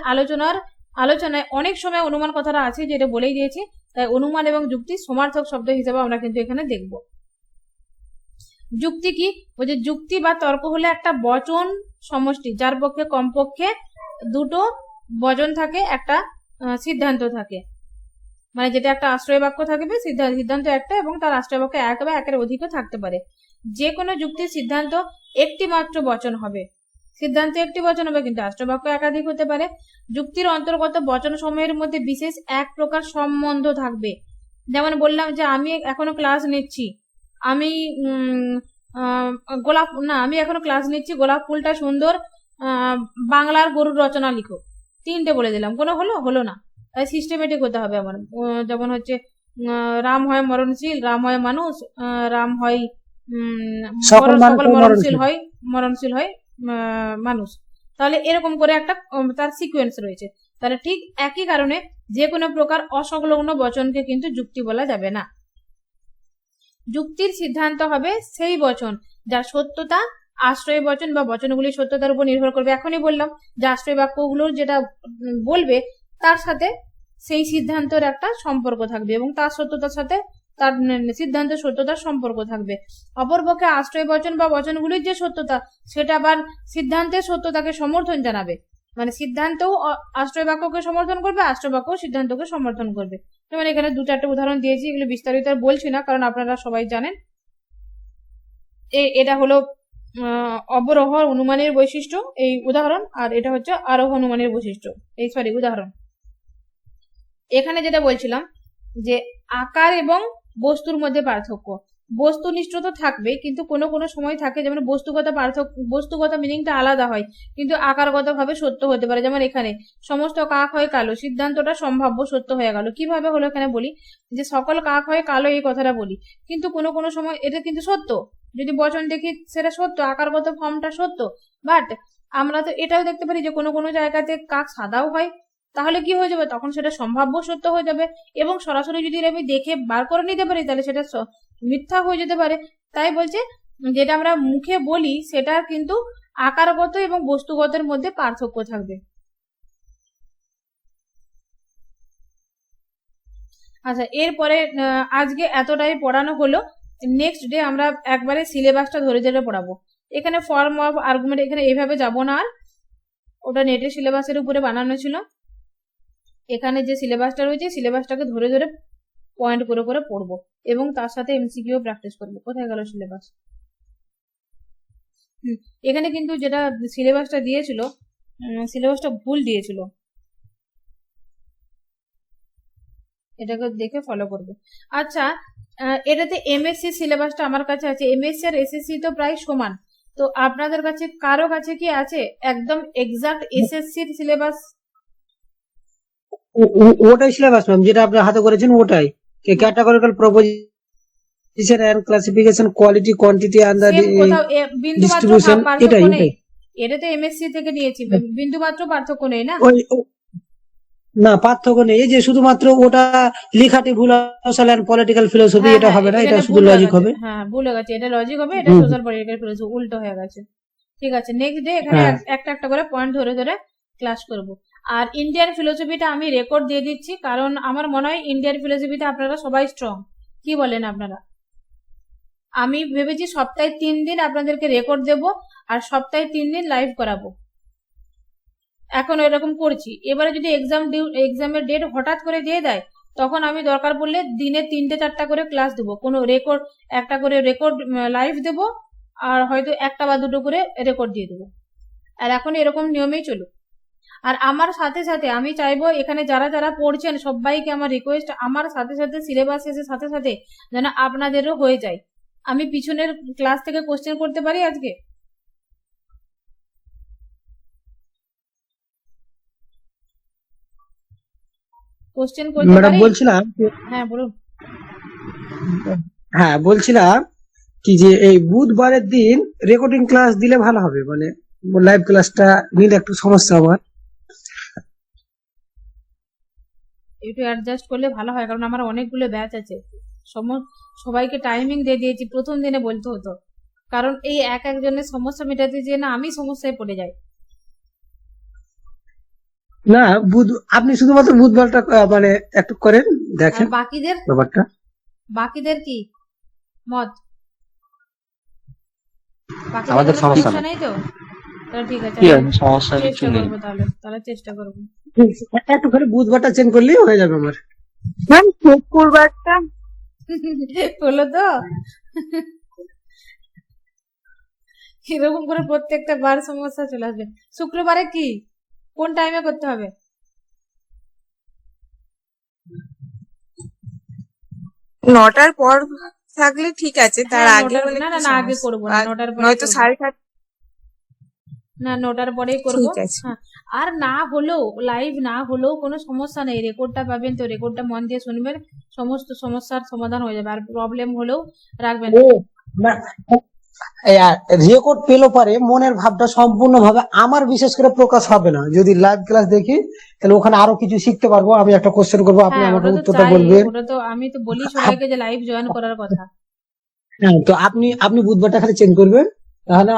আলোচনায় অনেক সময় অনুমান কথাটা আছে, যেটা বলেই দিয়েছি। তাই অনুমান এবং যুক্তি সমার্থক শব্দ হিসেবে আমরা কিন্তু এখানে দেখব। যুক্তি কি বলছে, যুক্তি বা তর্ক হলো একটা বচন সমষ্টি, যার পক্ষে কমপক্ষে দুটো বচন থাকে, একটা সিদ্ধান্ত থাকে, মানে যেটা একটা আশ্রয় বাক্য থাকবে, সিদ্ধান্ত একটা এবং তার আশ্রয় বাক্য এক বা একের অধিকও থাকতে পারে। যে কোনো যুক্তির সিদ্ধান্ত একটি মাত্র বচন হবে, সিদ্ধান্ত একটি বচন হবে, কিন্তু আশ্রয় বাক্য একাধিক হতে পারে। যুক্তির অন্তর্গত বচন সমূহের মধ্যে বিশেষ এক প্রকার সম্বন্ধ থাকবে। যেমন বললাম যে আমি এখনো ক্লাস নিচ্ছি, আমি আমি এখনো ক্লাস নিচ্ছি, গোলাপ ফুলটা সুন্দর, বাংলার গরুর রচনা লিখো, তিনটে বলে দিলাম, কোনো হলো না। তাই সিস্টেমেটিক হতে হবে আমার। যেমন হচ্ছে রাম হয় মরণশীল, রাম হয় মানুষ, রাম হয় সকল মরণশীল হয় মানুষ। তাহলে এরকম করে একটা তার সিকোয়েন্স রয়েছে। তাহলে ঠিক একই কারণে যে কোনো প্রকার অসংলগ্ন বচনকে কিন্তু যুক্তি বলা যাবে না। যুক্তির সিদ্ধান্ত হবে সেই বচন যার সত্যতা আশ্রয় বচন বা বচনগুলির সত্যতার উপর নির্ভর করবে। এখনই বললাম যে আশ্রয় বাক্যগুলোর যেটা বলবে তার সাথে সেই সিদ্ধান্তের একটা সম্পর্ক থাকবে এবং তার সত্যতার সাথে তার সিদ্ধান্তের সত্যতার সম্পর্ক থাকবে। অপরপক্ষে আশ্রয় বচন বা বচনগুলির যে সত্যতা সেটা আবার সিদ্ধান্তের সত্যতাকে সমর্থন জানাবে, মানে সিদ্ধান্তও আশ্রয় বাক্যকে সমর্থন করবে, আশ্রয় বাক্য সিদ্ধান্তকে সমর্থন করবে। যেমন এখানে 2-4টে উদাহরণ দিয়েছি, এগুলো বিস্তারিত আর বলছি না কারণ আপনারা সবাই জানেন। এটা হলো অবরোহ অনুমানের বৈশিষ্ট্য এই উদাহরণ, আর এটা হচ্ছে আরোহ অনুমানের বৈশিষ্ট্য উদাহরণ। এখানে যেটা বলছিলাম যে আকার এবং বস্তুর মধ্যে পার্থক্য, বস্তুনিষ্ঠ তো থাকবে, কিন্তু কোনো কোনো সময় থাকে যেমন বস্তুগত মিনিংটা আলাদা হয় কিন্তু আকারগত ভাবে সত্য হতে পারে। যেমন এখানে সমস্ত কাক হয় কালো, সিদ্ধান্তটা সম্ভাব্য সত্য হয়ে গেল। কিভাবে হলো এখানে বলি, যে সকল কাক হয় কালো এই কথাটা বলি, কিন্তু কোনো কোনো সময় এটা কিন্তু সত্য, যদি বচন দেখি সেটা সত্য, আকারগত ফর্মটা সত্য। বাট আমরা তো এটাও দেখতে পারি যে কোনো কোনো জায়গাতে কাক সাদাও হয়, তাহলে কি হয়ে যাবে, তখন সেটা সম্ভাব্য সত্য হয়ে যাবে। এবং সরাসরি যদি আমি দেখে বার করে নিতে পারি তাহলে সেটা মিথ্যা হয়ে যেতে পারে। তাই বলছে যেটা আমরা মুখে বলি সেটা কিন্তু আকারগত এবং বস্তুগতের মধ্যে পার্থক্য থাকবে। আচ্ছা, এরপরে আজকে এতটাই পড়ানো হলো। নেক্সট ডে আমরা একবারে সিলেবাসটা ধরে ধরে পড়াবো। এখানে ফর্ম অফ আর্গুমেন্ট এখানে এইভাবে যাব না, আর ওটা নেটের সিলেবাসের উপরে বানানো ছিল। এখানে যে সিলেবাসটা রয়েছে সিলেবাসটাকে ধরে ধরে পয়েন্ট করে করে পড়বো এবং তার সাথে এমসিকিউ প্র্যাকটিস করবো। কোথায় গেল সিলেবাস? এখানে কিন্তু যেটা সিলেবাসটা দিয়েছিল সিলেবাসটা ভুল দিয়েছিল, এটাকে দেখে ফলো করবে। আচ্ছা, এটাতে এমএসসি সিলেবাসটা আমার কাছে আছে, এমএসসি আর এসএসসি তো প্রায় সমান। তো আপনাদের কাছে কারো কাছে কি আছে একদম এক্সাক্ট এসএসসির সিলেবাস? ওটাই সিলেবাস ম্যাম, যেটা আপনি হাতে করেছেন ওটাই, categorical proposition and classification, quality, quantity and the distribution, এটাই। এটাতে এমএসসি থেকে নিয়েছি, বিন্দু মাত্র পার্থক্য নেই না? না, পার্থক্য নেই, এই যে শুধুমাত্র ওটা লেখাটি ভুল, সোশ্যাল এন্ড পলিটিক্যাল ফিলোসফি, এটা হবে না, এটা শুধু লজিক হবে। হ্যাঁ, ভুল হয়ে গেছে, এটা লজিক হবে, এটা সোশ্যাল পলিটিক্যাল ফিলোসফি, উল্টো হয়ে গেছে। ঠিক আছে, নেক্সট ডে এখানে একটা একটা করে পয়েন্ট ধরে ধরে ক্লাস করব। আর ইন্ডিয়ান ফিলোসফিটা আমি রেকর্ড দিয়ে দিচ্ছি, কারণ আমার মনে হয় ইন্ডিয়ান ফিলোসফিতে আপনারা সবাই স্ট্রং। কি বলেন আপনারা? আমি ভেবেছি সপ্তাহে 3 দিন আপনাদেরকে রেকর্ড দেব আর সপ্তাহে 3 দিন লাইভ করাবো। এখন এরকম করছি। এবারে যদি এক্সামের ডেট হঠাৎ করে দিয়ে দেয় তখন আমি দরকার পড়লে দিনে 3-4টা করে ক্লাস দেবো, কোনো রেকর্ড একটা করে রেকর্ড লাইভ দেব আর হয়তো 1 বা 2 করে রেকর্ড দিয়ে দেবো। আর এখন এরকম নিয়মেই চলুক। আর আমার সাথে সাথে আমি চাইবো এখানে যারা যারা পড়ছেন সবাইকে আমার রিকোয়েস্ট, আমার সাথে সাথে সিলেবাস শেষের সাথে সাথে যেন আপনাদেরও হয়ে যায়। আমি পিছনের ক্লাস থেকে কোশ্চেন করতে পারি আজকে? কোশ্চেন করতে ম্যাডাম পারি? বলছিলাম হ্যাঁ বলুন। হ্যাঁ বলছিলাম কি যে এই বুধবারের দিন রেকর্ডিং ক্লাস দিলে ভালো হবে, মানে লাইভ ক্লাসটা নিলে একটু সমস্যা আমার। একটু অ্যাডজাস্ট করলে ভালো হয়, কারণ আমার অনেকগুলো ব্যাচ আছে। সবাইকে টাইমিং দিয়ে দিয়েছি, প্রথম দিনে বলতে হতো, কারণ এই একজনের সমস্যা মেটাতে যেয়ে না আমি সমস্যায় পড়ে যাই। না আপনি শুধুমাত্র বুধবারটা মানে একটু করেন আর দেখেন ব্যাপারটা। বাকিদের কি মত? বাকিদের আমাদের কোনো সমস্যা সমস্যা নেই। নেই তো? তাহলে ঠিক আছে, কি আমি আছে, সমস্যা কিছু চেষ্টা নেই। করবো, তাহলে চেষ্টা করবো। একটু খালি বুধবারটা চেঞ্জ করলেই হয়ে যাবে আমার। ম্যাম শুক্রবারটা হলো তো? এরকম করে প্রত্যেকটা বার সমস্যা চলে আসবে। শুক্রবারে কি কোন টাইমে করতে হবে? 9টার পর থাকলে ঠিক আছে, তার হ্যাঁ, আগে হলে না একটু না না, আগে সমস্যা। করবো না, আর 9টার পরেই নয়তো করবো। 7:30। না, 9টার পরেই করবো। ঠিক আছে। হ্যাঁ, আর না হলেও লাইভ না হলেও কোনো সমস্যা নেই, রেকর্ডটা পাবেন তো, রেকর্ডটা মন দিয়ে শুনবেন, সমস্ত সমস্যার সমাধান হয়ে যাবে। আর প্রবলেম হলেও রাখবেন না। রেকর্ড পেলো পারে মনের ভাবটা সম্পূর্ণভাবে আমার বিশেষ করে প্রকাশ হবে না। যদি লাইভ ক্লাস দেখি তাহলে ওখানে আরো কিছু শিখতে পারবো। আমি একটা কোশ্চেন করবো, আপনি হ্যাঁ, আমাকে ওটা তো উত্তরটা চাই, বলবেন। ওটা তো আমি তো বলি সবাইকে যে লাইভ জয়েন করার কথা। হ্যাঁ, তো আপনি বুধবারটা খালি চেঞ্জ করবেন, তাহলে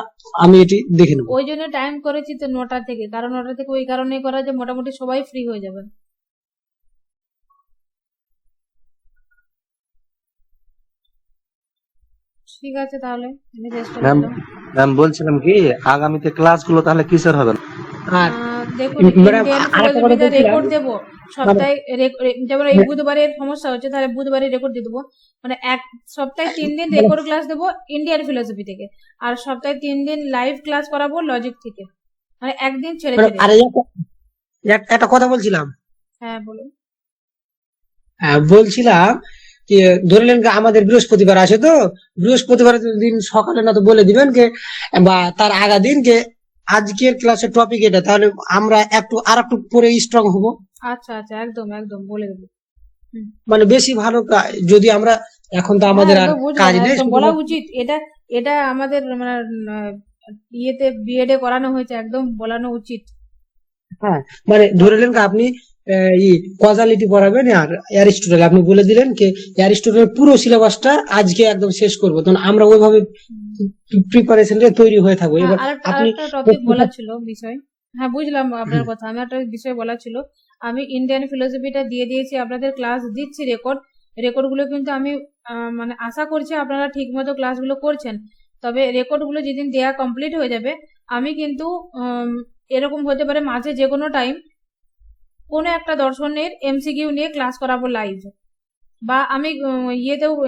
আমি এটি দেখে নেবো। ওই জন্য টাইম করেছি তো 9টা থেকে, কারণ 9টা থেকে ওই কারণেই করা যে মোটামুটি সবাই ফ্রি হয়ে যাবেন। ঠিক আছে, তাহলে আমি চেষ্টা ম্যাম করলাম। ম্যাম বলছিলাম কি, আগামীতে ক্লাসগুলো তাহলে কিসের হবে? আর দেখুন, ম্যাডাম ইন্ডিয়ান আরেকটা কথা ফিলোসফিতে বলছিলাম, রেকর্ড দেবো সপ্তাহে, যেমন এই বুধবারের সমস্যা হচ্ছে, তাহলে বুধবারে রেকর্ড দিয়ে দেবো। মানে এক সপ্তাহে 3 দিন রেকর্ড ক্লাস দেবো ইন্ডিয়ান ফিলোসফি থেকে, আর সপ্তাহে 3 দিন লাইভ ক্লাস করাবো লজিক থেকে, মানে একদিন ছেড়ে ম্যাডাম ছেড়ে। আর একটা কথা বলছিলাম। হ্যাঁ বলুন। বলছিলাম যে ধরে নেন যে আমাদের বৃহস্পতিবার আছে, তো বৃহস্পতিবার দিন সকালে না তো বলে দিবেন কে, বা তার আগা দিন কে আজকের ক্লাসের টপিক এটা, তাহলে আমরা আর একটু পরে স্ট্রং হব। আচ্ছা আচ্ছা, একদম একদম বলে দেবো। মানে বেশি ভালো যদি আমরা এখন তো হ্যাঁ, আমাদের আর একদম বুঝলাম, কাজ নেই, একদম বলা উচিত। এটা এটা আমাদের মানে ইয়েতে বিএডে করানো হয়েছে, একদম বলানো উচিত। হ্যাঁ মানে ধরে নেন আপনি কজালিটি পড়াবেন আর অ্যারিস্টটল আপনি বলে দিলেন কি অ্যারিস্টটলের পুরো সিলেবাসটা আজকে একদম শেষ করবো, তখন আমরা ওইভাবে প্রিপারেশন তৈরি হয়ে থাকবো। এবার আপনি আরেকটা টপিক বলা ছিল বিষয়। হ্যাঁ বুঝলাম আপনার কথা, আমি একটা বিষয় বলা ছিল। আমি ইন্ডিয়ান ফিলোসফিটা দিয়ে দিয়েছি, আপনাদের ক্লাস দিচ্ছি রেকর্ডগুলো কিন্তু আমি মানে আশা করছি আপনারা ঠিক মতো ক্লাসগুলো করছেন। তবে রেকর্ডগুলো যেদিন দেয়া কমপ্লিট হয়ে যাবে, আমি কিন্তু এরকম হতে পারে মাঝে যে কোনো টাইম কোনো একটা দর্শনের এমসিকিউ নিয়ে ক্লাস করাবো লাইভ, বা আমি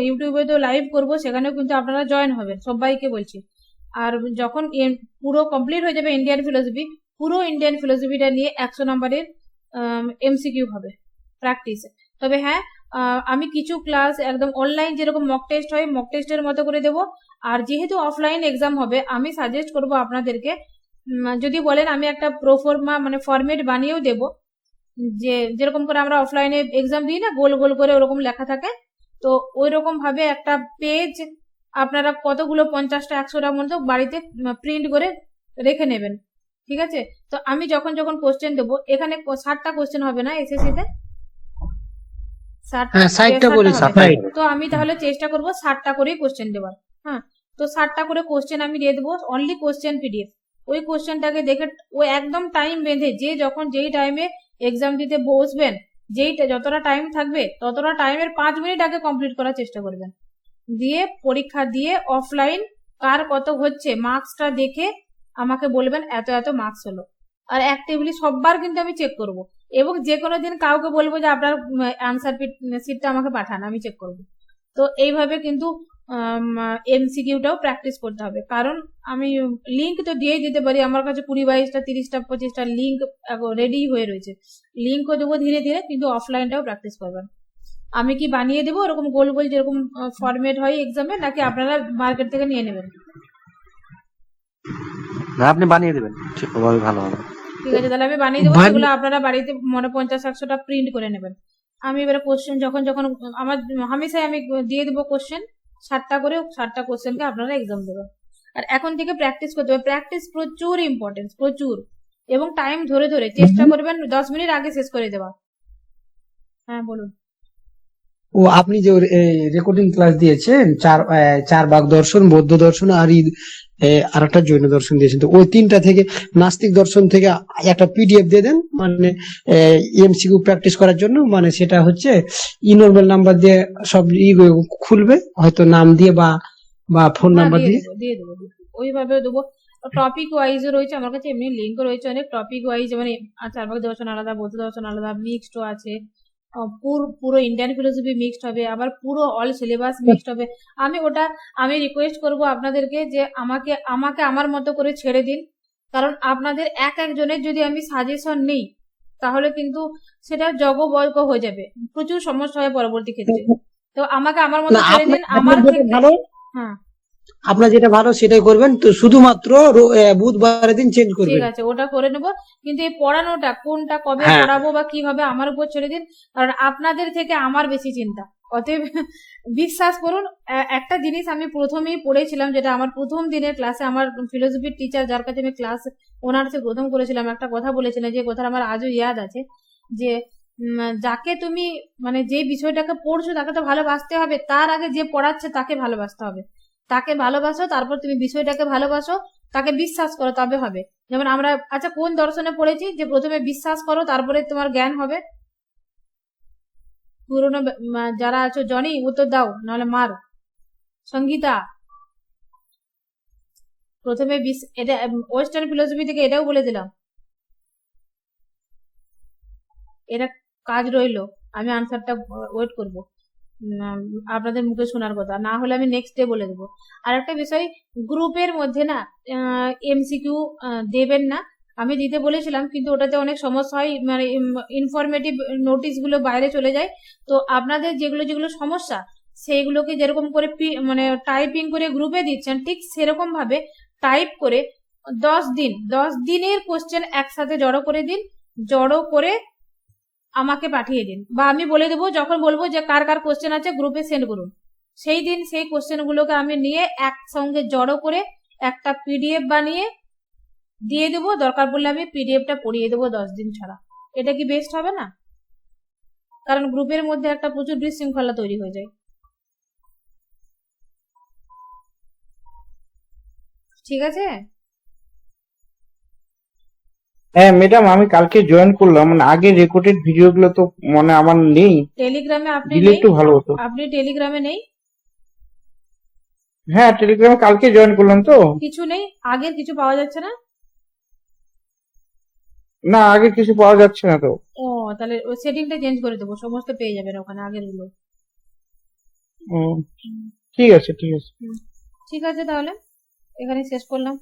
ইউটিউবেতেও লাইভ করব, সেখানেও কিন্তু আপনারা জয়েন হবেন, সবাইকে বলছি। আর যখন পুরো কমপ্লিট হয়ে যাবে ইন্ডিয়ান ফিলোসফি, পুরো ইন্ডিয়ান ফিলোসফিটা নিয়ে 100 নম্বরের এমসিকিউ হবে প্র্যাকটিসে। তবে হ্যাঁ, আমি কিছু ক্লাস একদম অনলাইন যেরকম মক টেস্ট হয় মক টেস্টের মতো করে দেবো। আর যেহেতু অফলাইন এক্সাম হবে, আমি সাজেস্ট করব আপনাদেরকে, যদি বলেন আমি একটা প্রোফর্মা মানে ফরম্যাট বানিয়েও দেবো, যে যেরকম করে আমরা অফলাইনে এক্সাম দিই না, গোল গোল করে ওরকম লেখা থাকে, তো ওই রকম ভাবে একটা পেজ আপনারা কতগুলো 50টা 100টা মতো বাড়িতে প্রিন্ট করে রেখে নেবেন। ঠিক আছে, তো আমি যখন যখন কোশ্চেন দেবো, এখানে 60টা কোশ্চেন হবে না এসএসসিতে, 60টা বলেছি। তো আমি তাহলে চেষ্টা করব 60টা করেই কোশ্চেন দেওয়ার। হ্যাঁ, তো 60টা করে কোশ্চেন আমি দিয়ে দেবো, অনলি কোশ্চেন পিডিএফ। ওই কোশ্চেনটাকে দেখে ও একদম টাইম বেঁধে, যে যখন যেই টাইমে এক্সাম দিতে বসবেন, যতটা টাইম থাকবে ততটা টাইমের 5 মিনিট আগে কমপ্লিট করার চেষ্টা করবেন। দিয়ে পরীক্ষা দিয়ে অফলাইন কার কত হচ্ছে মার্কসটা দেখে আমাকে বলবেন এত এত মার্কস হলো। আর অ্যাক্টিভলি সববার কিন্তু আমি চেক করব, এবং যে কোনো দিন কাউকে বলবো যে আপনার অ্যান্সার শিটটা আমাকে পাঠান, আমি চেক করব। তো এইভাবে কিন্তু এমসিকিউটাও প্র্যাকটিস করতে হবে, কারণ আমি লিঙ্ক তো দিয়েই দিতে পারি, আমার কাছে 20-22টা 30টা 25টা লিঙ্ক রেডি হয়ে রয়েছে, লিঙ্কও দেবো ধীরে ধীরে, কিন্তু অফলাইনটাও প্র্যাকটিস করবেন। আমি কি বানিয়ে দেবো ওরকম গোল গোল যেরকম ফরম্যাট হয় এক্সামে, নাকি আপনারা মার্কেট থেকে নিয়ে নেবেন? না, আপনি বানিয়ে দেবেন, সেভাবে ভালো হবে। ঠিক আছে, তাহলে আমি বানিয়ে দেবো, বানি- সেগুলো আপনারা বাড়িতে 50-100টা প্রিন্ট করে নেবেন। আমি এবারে কোশ্চেন যখন যখন আমার হামেশাই আমি দিয়ে দেবো কোশ্চেন 7টা করে, 7টা কোশ্চেনকে আপনারা এক্সাম দেবেন। আর এখন থেকে প্র্যাকটিস করতে হবে, প্র্যাকটিস প্রচুর ইম্পর্টেন্স, প্রচুর, এবং টাইম ধরে ধরে চেষ্টা করবেন 10 মিনিট আগে শেষ করে দেওয়া। হ্যাঁ বলুন। ও আপনি যে রেকর্ডিং ক্লাস দিয়েছেন, চার ভাগ দর্শন, বৌদ্ধ দর্শন আর আর একটা জৈন দর্শন দিয়েছেন, তো ওই তিনটা থেকে নাস্তিক দর্শন থেকে একটা পিডিএফ দিয়ে দেন, মানে এমসিকিউ প্র্যাকটিস করার জন্য, মানে সেটা হচ্ছে ইনর্মাল নাম্বার দিয়ে সব খুলবে, হয়তো নাম দিয়ে বা ফোন হ্যাঁ, নাম্বার দিয়ে। দিয়ে দেবো ওইভাবে দেবো। টপিক ওয়াইজও রয়েছে আমার কাছে, এমনি লিঙ্ক রয়েছে অনেক টপিক ওয়াইজ, মানে 4 ভাগ দর্শন আলাদা, বৌদ্ধ দর্শন আলাদা, মিক্সড আছে, পুরো ইন্ডিয়ান ফিলোসফি মিক্সড হবে, আবার পুরো অল সিলেবাস মিক্সড হবে। আমি রিকোয়েস্ট করব আপনাদেরকে যে আমাকে আমাকে আমার মতো করে ছেড়ে দিন, কারণ আপনাদের এক একজনের যদি আমি সাজেশন নিই তাহলে কিন্তু সেটা জগবর্গ হয়ে যাবে, প্রচুর সমস্যা হয় পরবর্তী ক্ষেত্রে। তো আমাকে আমার মতো না, ছেড়ে দিন, আমার আপনার যেটা ক্ষেত্রে। ভালো, হ্যাঁ আপনার যেটা ভালো সেটাই করবেন, তো শুধুমাত্র বুধবারের দিন চেঞ্জ ঠিক করবেন। আছে, ওটা করে নেবো, কিন্তু এই পড়ানোটা কোনটা কবে হ্যাঁ। পড়াবো বা কিভাবে আমার উপর ছেড়ে দিন, কারণ আপনাদের থেকে আমার বেশি চিন্তা। অতএব বিশ্বাস করুন, একটা জিনিস আমি প্রথমেই পড়েছিলাম, যেটা আমার প্রথম দিনের ক্লাসে আমার ফিলোসফির টিচার, যার কাছে আমি ক্লাস ওনার্সে প্রথম করেছিলাম, একটা কথা বলেছিলেন, যে কথাটা আমার আজও ইয়াদ আছে, যে যাকে তুমি মানে যে বিষয়টাকে পড়ছো তাকে তো ভালোবাসতে হবে, তার আগে যে পড়াচ্ছে তাকে ভালোবাসতে হবে, তাকে ভালোবাসো, তারপর তুমি বিষয়টাকে ভালোবাসো, তাকে বিশ্বাস করো, তবে হবে। যেমন আমরা, আচ্ছা কোন দর্শনে পড়েছি যে প্রথমে বিশ্বাস করো তারপরে তোমার জ্ঞান হবে? পুরোনো যারা আছো, জনি উত্তর দাও, নাহলে মার। সঙ্গীতা, প্রথমে এটা ওয়েস্টার্ন ফিলোসফি থেকে এটাও বলে দিলাম, এটা কাজ রইলো, আমি আনসারটা ওয়েট করব আপনাদের মুখে শোনার কথা, না হলে আমি নেক্সট ডে বলে দেবো। আর একটা বিষয়, গ্রুপের মধ্যে না এমসিকিউ দেবেন না, আমি দিতে বলেছিলাম, কিন্তু ওটাতে অনেক সমস্যা হয়, মানে ইনফরমেটিভ নোটিশ গুলো বাইরে চলে যায়। তো আপনাদের যেগুলো যেগুলো সমস্যা, সেইগুলোকে যেরকম করে মানে টাইপিং করে গ্রুপে দিচ্ছেন, ঠিক সেরকম ভাবে টাইপ করে 10 দিনের কোশ্চেন একসাথে জড়ো করে দিন, জড়ো করে আমাকে পাঠিয়ে দিন, বা আমি বলে দেবো, যখন বলবো যে কার কার কোশ্চেন আছে গ্রুপে সেন্ড করুন, সেই দিন সেই কোশ্চেন গুলোকে আমি নিয়ে একসঙ্গে জড়ো করে একটা পিডিএফ বানিয়ে দিয়ে দেবো, দরকার পড়লে আমি পিডিএফটা পড়িয়ে দেবো 10 দিন ছাড়া। এটা কি বেস্ট হবে না? কারণ গ্রুপের মধ্যে একটা প্রচুর বিশৃঙ্খলা তৈরি হয়ে যায়। ঠিক আছে? হ্যাঁ ম্যাডাম, আমি কালকে জয়েন করলাম, মানে আগে রেকর্ডেড ভিডিও গুলো তো মানে আমার নেই, টেলিগ্রামে আপনি দিলে নেই? একটু ভালো হতো। আপনি টেলিগ্রামে নেই? হ্যাঁ টেলিগ্রামে কালকে জয়েন করলাম তো। কিছু নেই, আগের কিছু পাওয়া যাচ্ছে না? না, আগে কিছু পাওয়া যাচ্ছে না তো। ও, তাহলে ওই সেটিংটা চেঞ্জ করে দেবো, সমস্ত পেয়ে যাবেন ওখানে আগের গুলো। ঠিক আছে ঠিক আছে। ঠিক আছে, তাহলে এখানে শেষ করলাম।